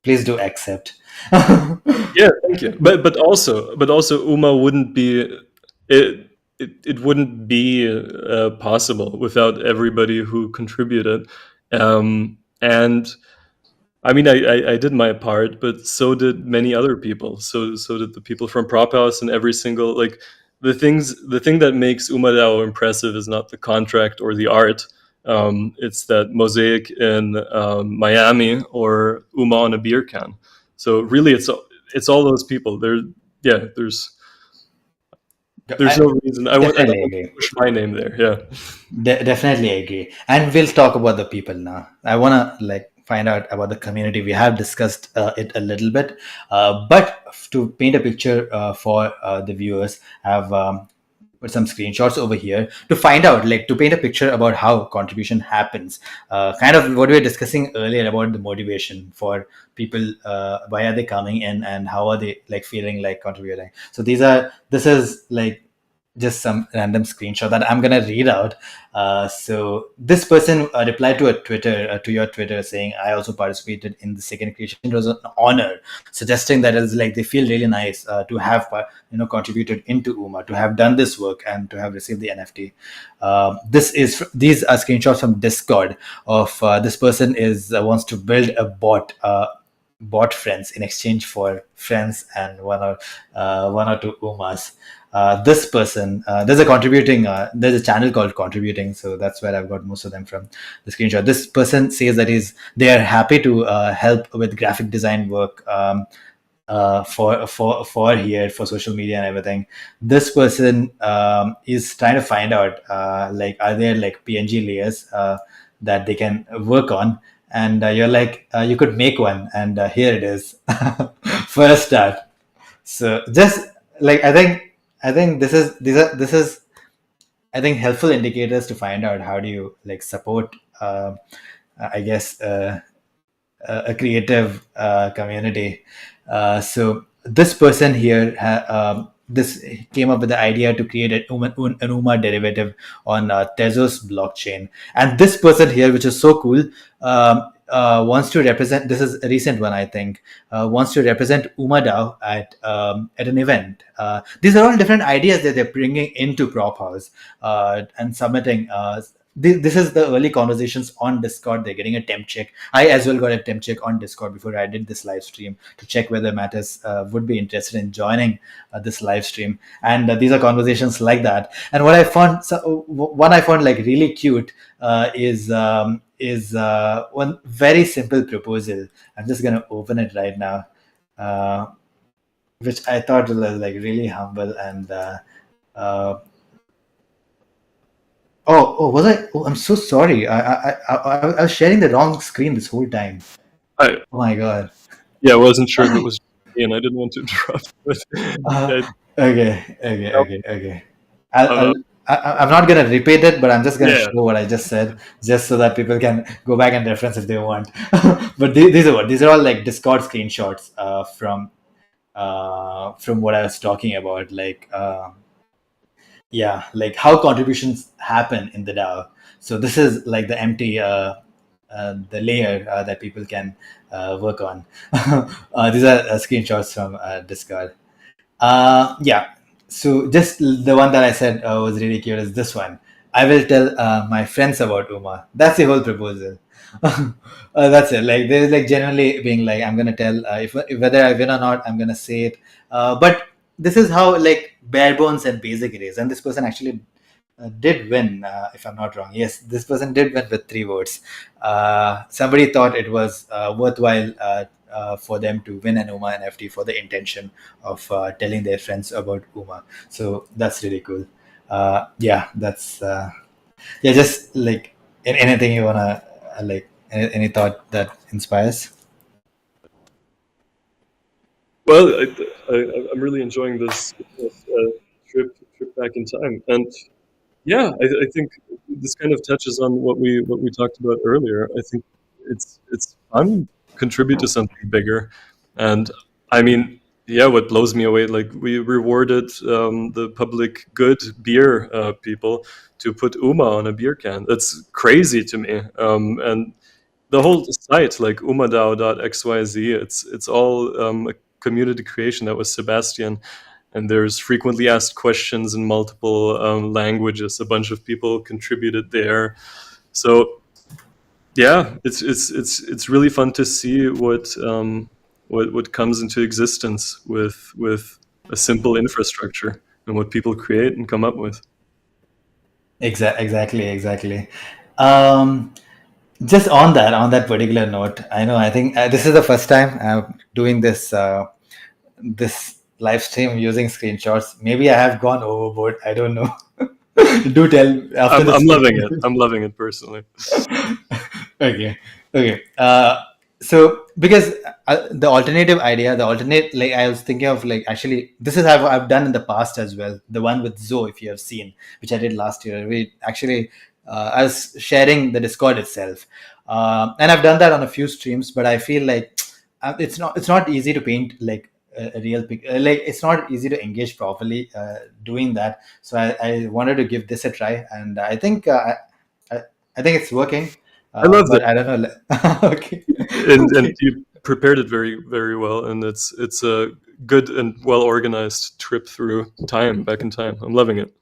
do accept. Yeah, thank you. But also UMA wouldn't be it. It wouldn't be possible without everybody who contributed. And I mean, I did my part, but so did many other people. So did the people from Prop House, and every single the thing that makes UMA DAO impressive is not the contract or the art. It's that mosaic in Miami or UMA on a beer can. So really, it's all those people. There's no reason. I don't Definitely want to agree. push my name there. Yeah. Definitely agree. And we'll talk about the people now. I want to find out about the community. We have discussed it a little bit, but to paint a picture for the viewers, I've put some screenshots over here to find out, to paint a picture about how contribution happens. Kind of what we were discussing earlier about the motivation for people. Why are they coming in, and how are they feeling like contributing? So this is just some random screenshot that I'm gonna read out. So this person replied to a Twitter to your Twitter saying, "I also participated in the second creation. It was an honor," suggesting that it's they feel really nice to have contributed into UMA, to have done this work, and to have received the NFT. These are screenshots from Discord of this person wants to build a bot friends in exchange for friends and one or two UMAs. This person, there's a channel called Contributing, so that's where I've got most of them from the screenshot. This person says that they are happy to help with graphic design work for here, for social media and everything. This person is trying to find out are there PNG layers that they can work on, and you're you could make one, and here it is for a start. So just I think this is I think helpful indicators to find out how do you support I guess a creative community. So this person here this came up with the idea to create an UMA derivative on Tezos blockchain, and this person here, which is so cool, wants to represent. This is a recent one, I think. Wants to represent UMA DAO at an event. These are all different ideas that they're bringing into Prop House and submitting. This is the early conversations on Discord. They're getting a temp check. I as well got a temp check on Discord before I did this live stream to check whether Mattis would be interested in joining this live stream. And these are conversations like that. And what I found, one I found really cute is one very simple proposal. I'm just gonna open it right now, which I thought was really humble and. Was I? Oh, I'm so sorry. I was sharing the wrong screen this whole time. Oh my god. Yeah, I wasn't sure if it was me, and I didn't want to interrupt. But Okay. I'm not gonna repeat it, but I'm just gonna show what I just said, just so that people can go back and reference if they want. But these are all Discord screenshots from what I was talking about, how contributions happen in the DAO. So this is the empty the layer that people can work on. These are screenshots from Discord. So just the one that I said was really cute is this one. I will tell my friends about UMA. That's the whole proposal. That's it. They're generally being I'm gonna tell if whether I win or not, I'm gonna say it. But this is how bare bones and basic it is. And this person actually did win, if I'm not wrong. Yes, this person did win with 3 votes. Somebody thought it was worthwhile for them to win an UMA NFT for the intention of telling their friends about UMA. So that's really cool. That's just anything you wanna any thought that inspires. Well, I'm really enjoying this trip back in time, and yeah, I think this kind of touches on what we talked about earlier. I think it's fun to contribute to something bigger, and I mean, yeah, what blows me away, we rewarded the public good beer people to put UMA on a beer can. That's crazy to me, and the whole site, umadao.xyz, it's all a community creation. That was Sebastian, and there's frequently asked questions in multiple languages. A bunch of people contributed there, so yeah, it's really fun to see what comes into existence with a simple infrastructure and what people create and come up with. Exactly. Um, just on that particular note, I think this is the first time I'm doing this live stream using screenshots. Maybe I have gone overboard. I don't know. Do tell after I'm this. loving it. I'm loving it personally. Okay, okay. So because the alternative idea, the alternate, like I was thinking of, like, actually this is how I've done in the past as well. The one with Zoe, if you have seen, which I did last year. We actually, I was sharing the Discord itself, and I've done that on a few streams. But I feel like it's not easy to paint like a real pic. Like, it's not easy to engage properly doing that. So I wanted to give this a try, and I, I think it's working. I loved But it, I don't know. Okay. and Okay. you prepared it very very well, and it's a good and well organized trip through time back in time. I'm loving it.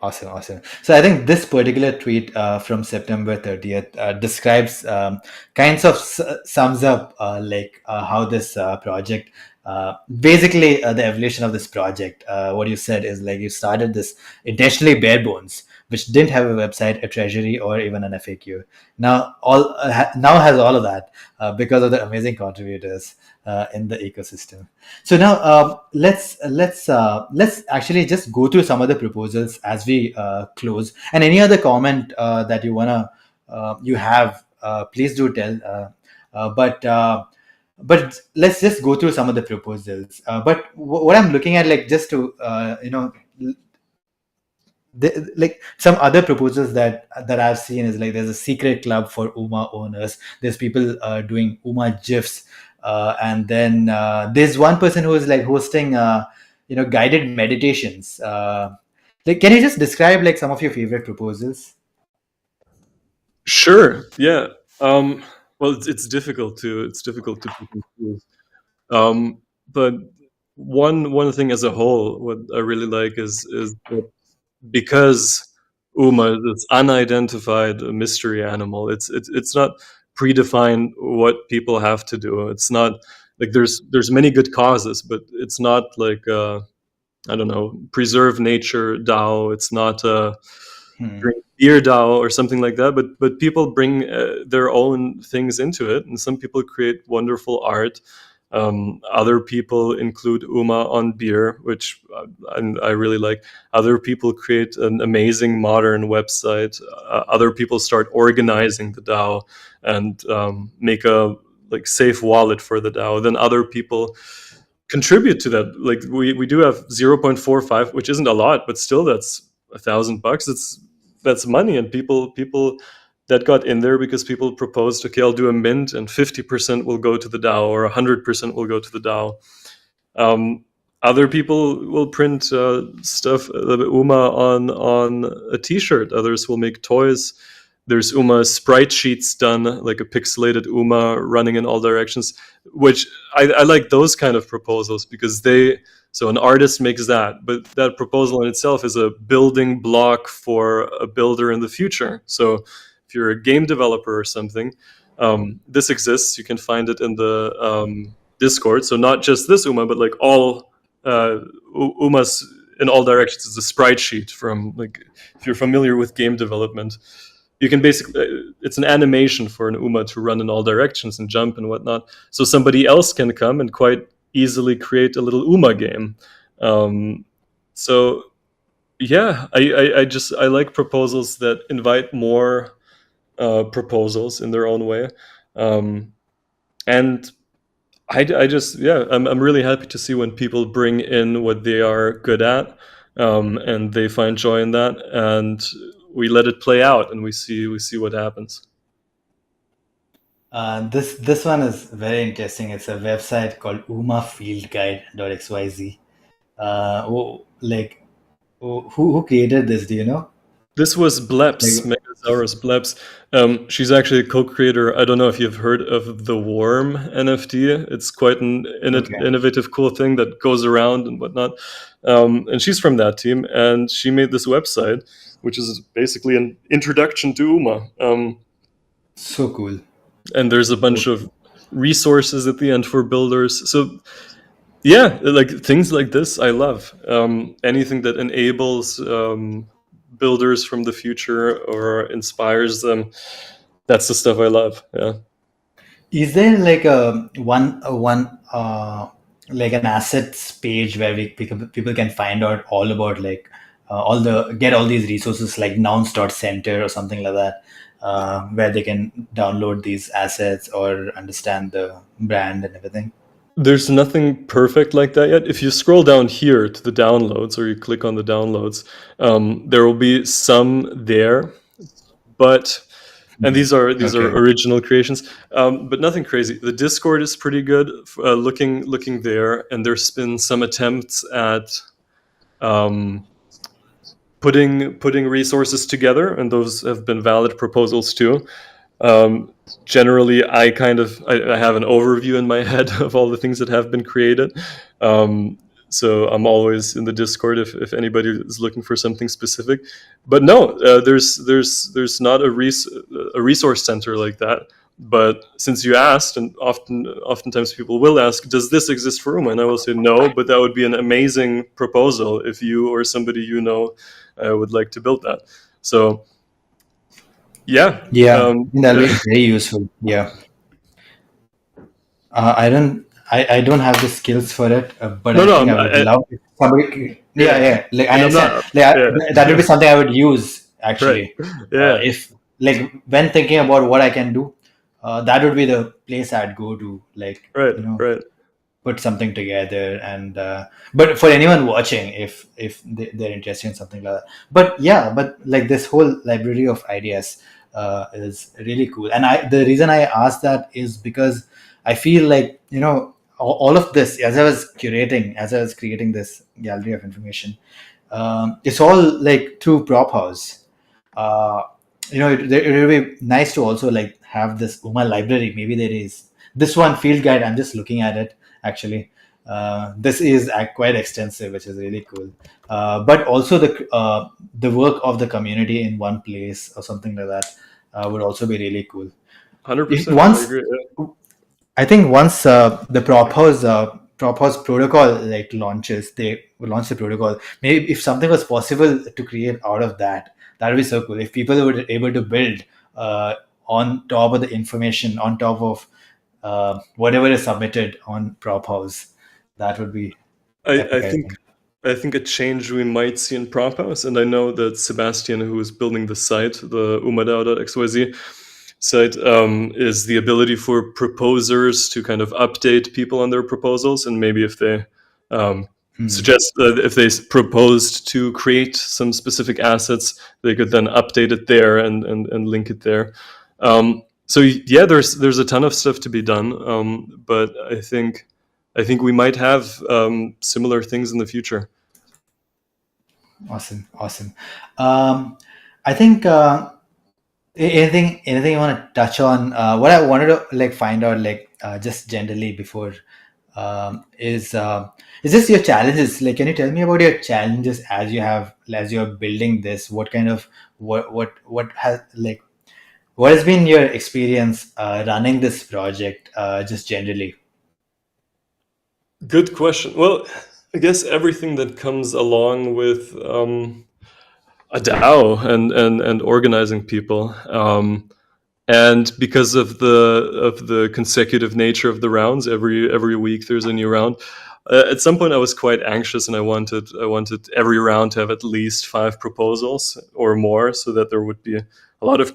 Awesome, awesome. So I think this particular tweet from September 30th describes, kinds of sums up how this project, basically the evolution of this project. What you said is, like, you started this intentionally bare bones, which didn't have a website, a treasury, or even an FAQ. Now has all of that because of the amazing contributors in the ecosystem. So now, let's actually just go through some of the proposals as we close. And any other comment that you have, please do tell. But let's just go through some of the proposals. But what I'm looking at, like, just to like, some other proposals that I've seen is, like, there's a secret club for UMA owners. There's people doing UMA GIFs, and then there's one person who is, like, hosting guided meditations. Like, can you just describe, like, some of your favorite proposals? Sure. Yeah. Well, it's difficult to pick and choose. But one thing as a whole, what I really like is that because Uma is this unidentified mystery animal. It's not predefined what people have to do. It's not like there's many good causes, but it's not like I don't know, preserve nature DAO. It's not Hmm. drink beer DAO or something like that. But people bring their own things into it, and some people create wonderful art. Other people include UMA on beer, which I really like. Other people create an amazing modern website. Other people start organizing the DAO and make a like safe wallet for the DAO. Then other people contribute to that. Like we do have 0.45, which isn't a lot, but still that's $1,000. That's money, and people that got in there because people proposed, okay, I'll do a mint, and 50% will go to the DAO, or 100% will go to the DAO. Um, Other people will print stuff, UMA on a T-shirt. Others will make toys. There's UMA sprite sheets done, like a pixelated UMA running in all directions, which I like those kind of proposals because so an artist makes that, but that proposal in itself is a building block for a builder in the future. So if you're a game developer or something, this exists. You can find it in the Discord. So not just this UMA, but like all UMAs in all directions. It's a sprite sheet from, like, if you're familiar with game development, you can basically it's an animation for an UMA to run in all directions and jump and whatnot. So somebody else can come and quite easily create a little UMA game. So yeah, I like proposals that invite more proposals in their own way, and I just yeah I'm really happy to see when people bring in what they are good at, and they find joy in that, and we let it play out, and we see what happens. This one is very interesting. It's a website called umafieldguide.xyz. Like, who created this? Do you know? This was Bleps, Like, Megasaurus Bleps. She's actually a co-creator. I don't know if you've heard of the Worm NFT. It's quite an okay. innovative, cool thing that goes around and whatnot. And she's from that team, and she made this website, which is basically an introduction to UMA. So cool. And there's a bunch of resources at the end for builders. So yeah, like things like this, I love. Anything that enables builders from the future or inspires them. That's the stuff I love. Yeah. Is there like one like an assets page where people can find out all about like get all these resources like nouns.center or something like that, where they can download these assets or understand the brand and everything? There's nothing perfect like that yet. If you scroll down here to the downloads, or you click on the downloads, there will be some there, but and these are Okay. original creations, but nothing crazy. The Discord is pretty good. Looking there, and there's been some attempts at um, putting resources together, and those have been valid proposals too. Um, Generally, I have an overview in my head of all the things that have been created. Um, so I'm always in the Discord if anybody is looking for something specific. But no, there's not a resource center like that. But since you asked, and oftentimes people will ask, does this exist for UMA? And I will say no, but that would be an amazing proposal if you or somebody would like to build that. So yeah. Yeah, that'll be very useful. Yeah. I don't have the skills for it, but No, I no, think I would love if somebody. Yeah, yeah, yeah. Like I and I'm understand. not. Like Yeah, that would be something I would use right. actually. Yeah, If like when thinking about what I can do, that would be the place I'd go to. Like right, right. put something together and but for anyone watching if they're interested in something like that, but yeah, but like this whole library of ideas is really cool. And the reason I asked that is because I feel like all of this, as I was creating this gallery of information, it's all like through prop house. uh, it would be nice to also like have this UMA library. Maybe there is this one field guide. I'm just looking at it actually. This is quite extensive, which is really cool. But also the work of the community in one place or something like that would also be really cool. If 100%. I once agree. Yeah. I think once the prop house protocol like launches, they will launch the protocol. Maybe if something was possible to create out of that, that would be so cool. If people were able to build on top of the information, on top of whatever is submitted on prop house, that would be I, epic, I I think think. I think a change we might see in Prop House, and I know that Sebastian, who is building the site, the umadao.xyz site, is the ability for proposers to kind of update people on their proposals, and maybe if they um, suggest if they proposed to create some specific assets, they could then update it there and link it there. So yeah, there's a ton of stuff to be done, but I think we might have similar things in the future. Awesome, awesome. I think anything you want to touch on? What I wanted to like find out, like just generally before, is this your challenges? Like, can you tell me about your challenges as you're building this? What kind of what has been your experience running this project, just generally? Good question. Well, I guess everything that comes along with a DAO and organizing people, and because of the consecutive nature of the rounds, every week there's a new round. At some point, I was quite anxious, and I wanted every round to have at least 5 proposals or more, so that there would be a lot of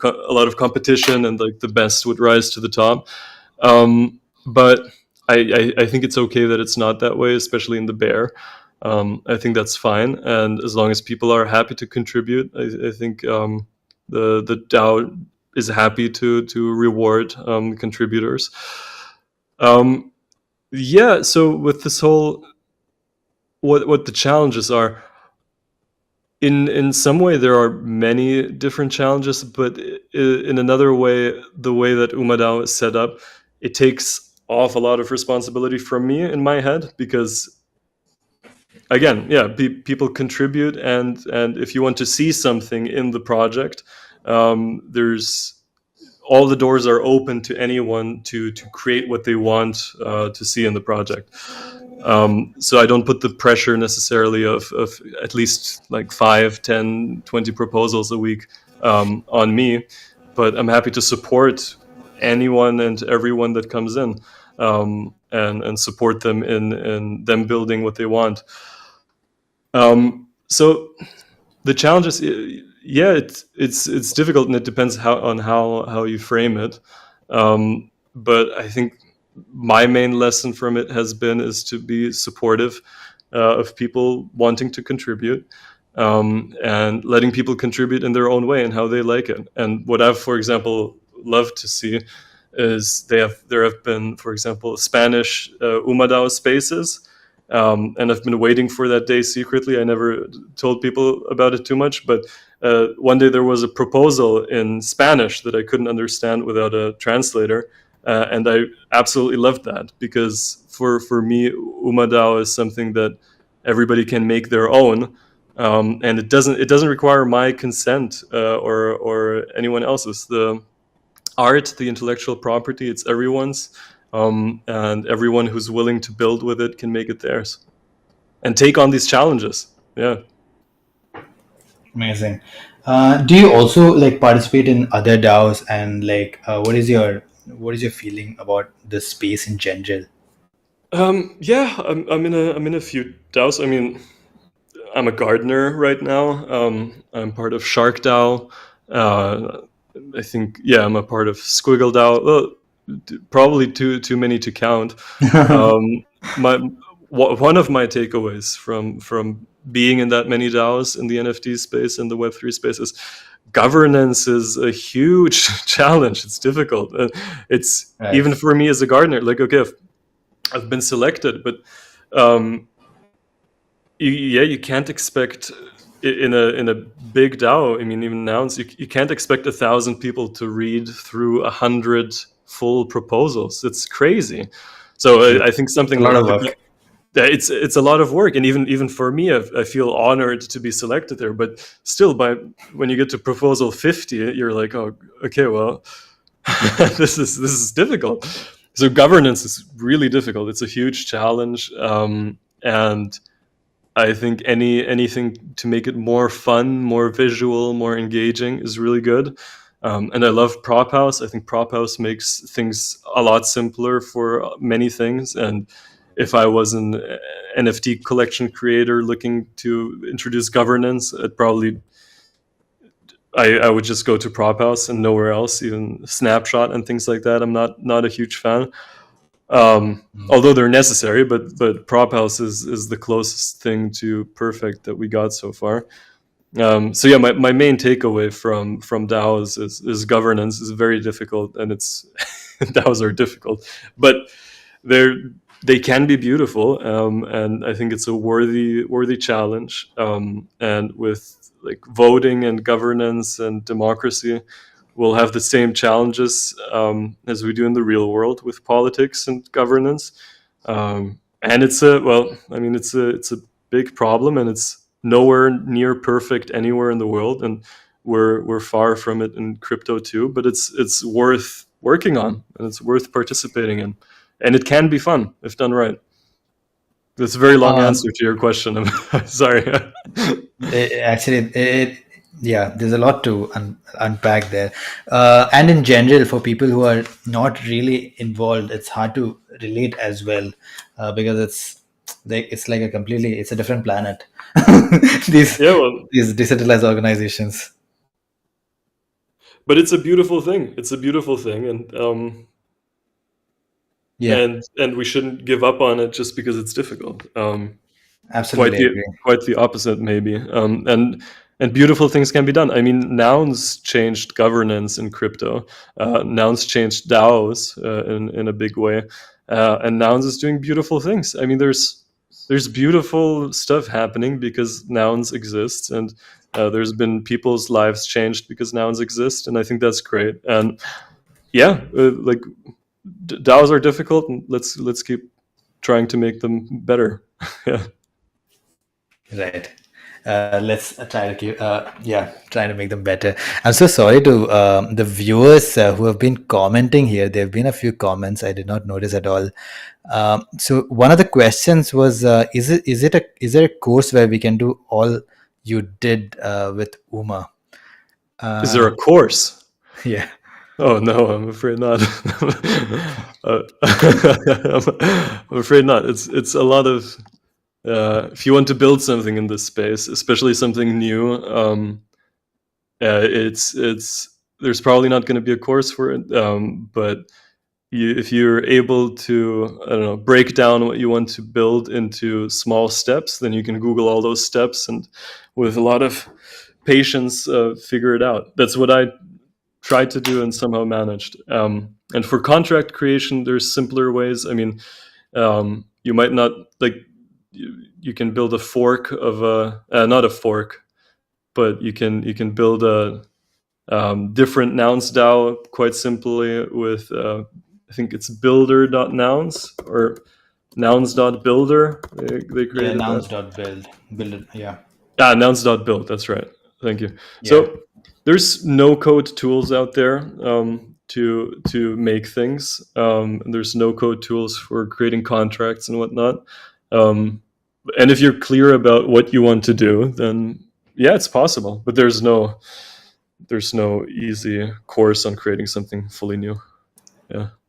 competition, and like the best would rise to the top. But I think it's okay that it's not that way, especially in the bear. I think that's fine, and as long as people are happy to contribute, I think the DAO is happy to reward contributors. Yeah. So with this whole, what the challenges are, in some way there are many different challenges, but in another way, the way that UMA DAO is set up, it takes off a lot of responsibility from me in my head, because again, yeah, people contribute, and if you want to see something in the project, there's all the doors are open to anyone to create what they want to see in the project. So I don't put the pressure necessarily of at least like 5, 10, 20 proposals a week on me, but I'm happy to support anyone and everyone that comes in, and support them in them building what they want. So the challenge is, yeah, it's difficult, and it depends how you frame it. But I think my main lesson from it has been is to be supportive of people wanting to contribute, and letting people contribute in their own way and how they like it. And what I've, for example, loved to see is there have been, for example, Spanish UMA DAO spaces. And I've been waiting for that day secretly. I never told people about it too much, but one day there was a proposal in Spanish that I couldn't understand without a translator, and I absolutely loved that, because for me, UMA DAO is something that everybody can make their own, and it doesn't require my consent or anyone else's. The art, the intellectual property, it's everyone's, and everyone who's willing to build with it can make it theirs and take on these challenges. Yeah. Amazing. Do you also like participate in other DAOs, and like what is your feeling about the space in general? Yeah, I'm in a few DAOs. I mean, I'm a gardener right now. I'm part of Shark DAO. I think, yeah, I'm a part of Squiggle DAO. Well, probably too many to count. My one of my takeaways from being in that many DAOs in the NFT space and the Web3 space is governance is a huge challenge. It's difficult. It's Right. even for me as a gardener. Like, okay, I've been selected, but um, you can't expect in a big DAO. I mean, even Nouns, you can't expect 1,000 people to read through 100 full proposals. It's crazy. So I think something A lot like of work. it's a lot of work, and even for me, I feel honored to be selected there. But still, when you get to proposal 50, you're like, oh, okay, well, this is difficult. So governance is really difficult. It's a huge challenge, and I think anything to make it more fun, more visual, more engaging is really good. And I love Prop House. I think Prop House makes things a lot simpler for many things. And if I was an NFT collection creator looking to introduce governance, I would just go to Prop House and nowhere else, even Snapshot and things like that. I'm not a huge fan. Although they're necessary, but Prop House is the closest thing to perfect that we got so far. So yeah, my main takeaway from DAOs is governance is very difficult, and it's DAOs are difficult, but they can be beautiful, and I think it's a worthy challenge. And with like voting and governance and democracy, we'll have the same challenges as we do in the real world with politics and governance. And it's a big problem, and it's nowhere near perfect anywhere in the world, and we're far from it in crypto too. But it's worth working on, and it's worth participating in, and it can be fun if done right. That's a very long Um, answer to your question. I'm sorry. yeah, there's a lot to unpack there. And in general, for people who are not really involved, it's hard to relate as well, because it's like it's a different planet. these Yeah, well, these decentralized organizations. but it's a beautiful thing. It's a beautiful thing, Yeah, and we shouldn't give up on it just because it's difficult. Quite absolutely the agree. quite the opposite, maybe. And beautiful things can be done. I mean, Nouns changed governance in crypto. Nouns changed DAOs in a big way, and Nouns is doing beautiful things. I mean, there's beautiful stuff happening because Nouns exists, and there's been people's lives changed because Nouns exist, and I think that's great. And yeah, like DAOs are difficult, and let's keep trying to make them better. Yeah. Right. Let's try to keep, trying to make them better. I'm so sorry to the viewers who have been commenting here. There have been a few comments I did not notice at all. So one of the questions was, is there a course where we can do all you did with UMA? Is there a course? Yeah. Oh no, I'm afraid not. I'm afraid not. It's a lot of if you want to build something in this space, especially something new, it's there's probably not going to be a course for it. But if you're able to, I don't know, break down what you want to build into small steps, then you can Google all those steps and with a lot of patience figure it out. That's what I tried to do and somehow managed. And for contract creation, there's simpler ways. I mean, you might not like you can build a fork of a not a fork, but you can build a different nouns DAO quite simply with I think it's builder.nouns or nouns.builder. They created Nouns.build. Build it. Yeah. Nouns.build. That's right. Thank you. Yeah. So there's no code tools out there to make things. There's no code tools for creating contracts and whatnot. And if you're clear about what you want to do, then yeah, it's possible. But there's no easy course on creating something fully new.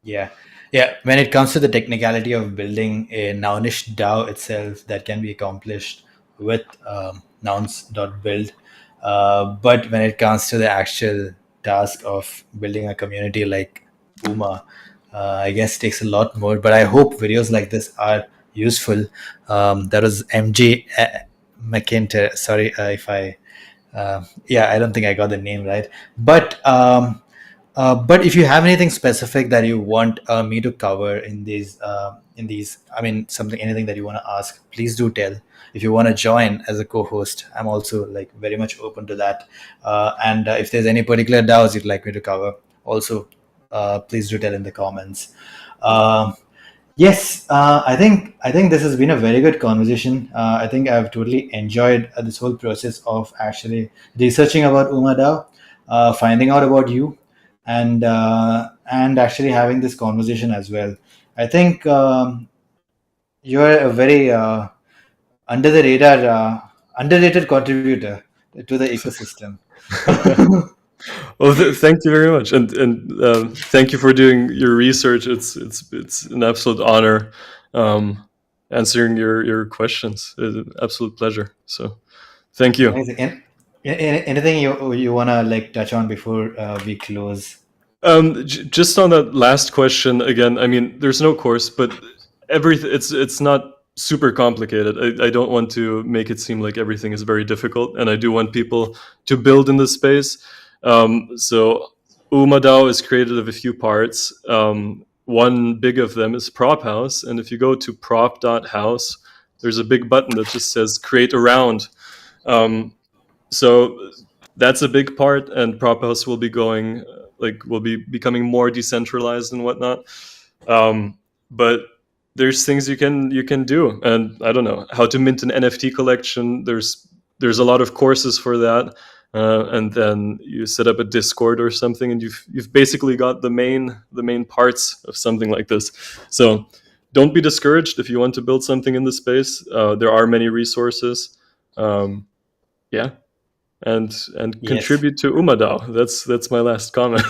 Yeah. When it comes to the technicality of building a nounish DAO itself, that can be accomplished with nouns.build. But when it comes to the actual task of building a community like UMA, I guess takes a lot more. But I hope videos like this are useful. That was MJ McIntyre. Sorry if I, I don't think I got the name right. But if you have anything specific that you want me to cover in these, I mean, anything that you want to ask, please do tell. If you want to join as a co-host, I'm also like very much open to that. And if there's any particular DAOs you'd like me to cover, also please do tell in the comments. Yes, I think this has been a very good conversation. I think I've totally enjoyed this whole process of actually researching about UMA DAO, finding out about you, and actually having this conversation as well. I think you're a very under the radar, underrated contributor to the ecosystem. Well, thank you very much, and thank you for doing your research. It's an absolute honor answering your questions. It's an absolute pleasure. So, thank you. Amazing. Anything you wanna like touch on before we close? Just on that last question again. I mean, there's no course, but everything it's not super complicated. I don't want to make it seem like everything is very difficult, and I do want people to build in this space. So UMA DAO is created of a few parts. One big of them is prop house, and if you go to prop.house, there's a big button that just says create a round. So that's a big part, and prop house will be going will be becoming more decentralized and whatnot. But there's things you can do, and I don't know how to mint an NFT collection. There's a lot of courses for that, and then you set up a Discord or something, and you've basically got the main parts of something like this. So don't be discouraged if you want to build something in this space. There are many resources. And Yes. contribute to UMA DAO. That's my last comment.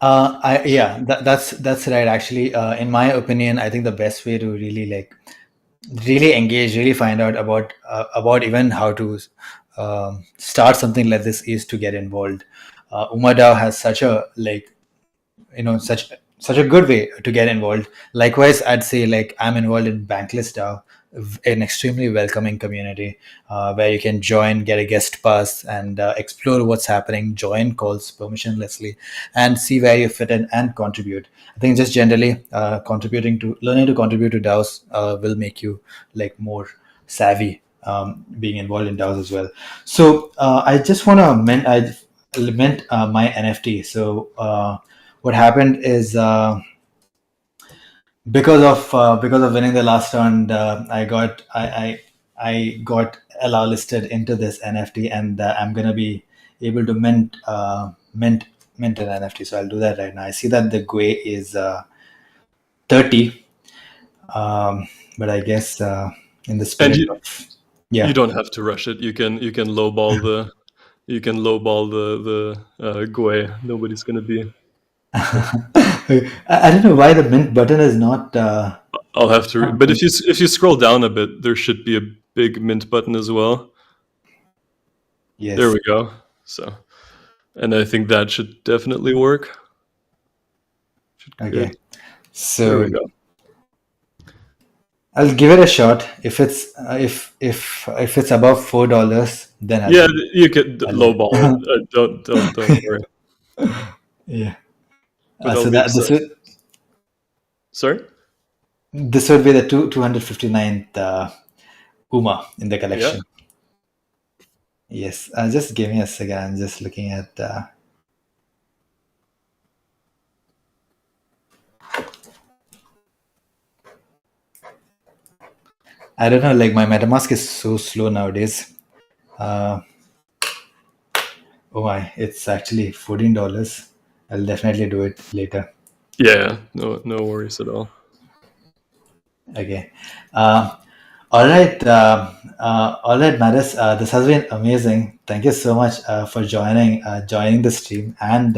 That's right. Actually, in my opinion, I think the best way to really engage, really find out about even how to start something like this is to get involved. UMA DAO has such a such a good way to get involved. Likewise, I'd say I'm involved in Bankless DAO, an extremely welcoming community where you can join, get a guest pass, and explore what's happening, join calls permissionlessly, and see where you fit in and contribute. I think just generally learning to contribute to DAOs will make you more savvy being involved in DAOs as well. So I just want to mint my NFT. So what happened is because of winning the last round, I got allow listed into this NFT, and I'm gonna be able to mint an NFT. So I'll do that right now. I see that the GUI is 30, but I guess in the And spirit of you yeah. don't have to rush it. You can lowball the GUI. Nobody's gonna be. I don't know why the mint button is not. I'll have to. But if you scroll down a bit, there should be a big mint button as well. There Yes. we go. So, and I think that should definitely work. Okay. Good. There So we go. I'll give it a shot. If it's if it's above $4, then I'll Yeah, you can lowball it. Don't worry. yeah. But I'll So be that excited. this Sorry. would be the 259th UMA in the collection. Yes. Just give me a second. I'm just looking at. I don't know. Like my MetaMask is so slow nowadays. Oh my! It's actually $14. I'll definitely do it later. Yeah. No worries at all. Okay. All right. All right, Maris. This has been amazing. Thank you so much for joining the stream, and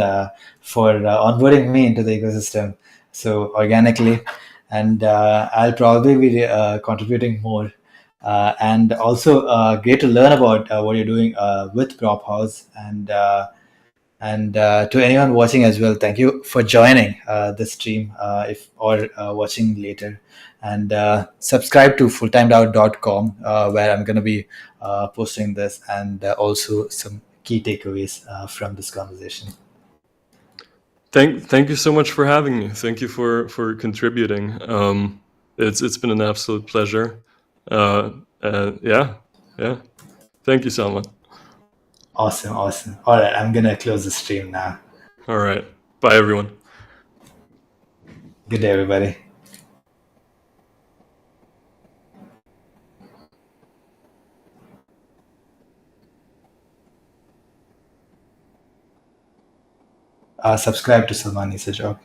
for onboarding me into the ecosystem so organically. And I'll probably be contributing more. And also, great to learn about what you're doing with Prop House. And to anyone watching as well, thank you for joining the stream, if or watching later. And subscribe to fulltimedao.com, where I'm going to be posting this, and also some key takeaways from this conversation. Thank you so much for having me. Thank you for contributing. It's been an absolute pleasure. Yeah. Thank you so much. Awesome. All right, I'm going to close the stream now. All right. Bye, everyone. Good day, everybody. Subscribe to Salman Issa Job.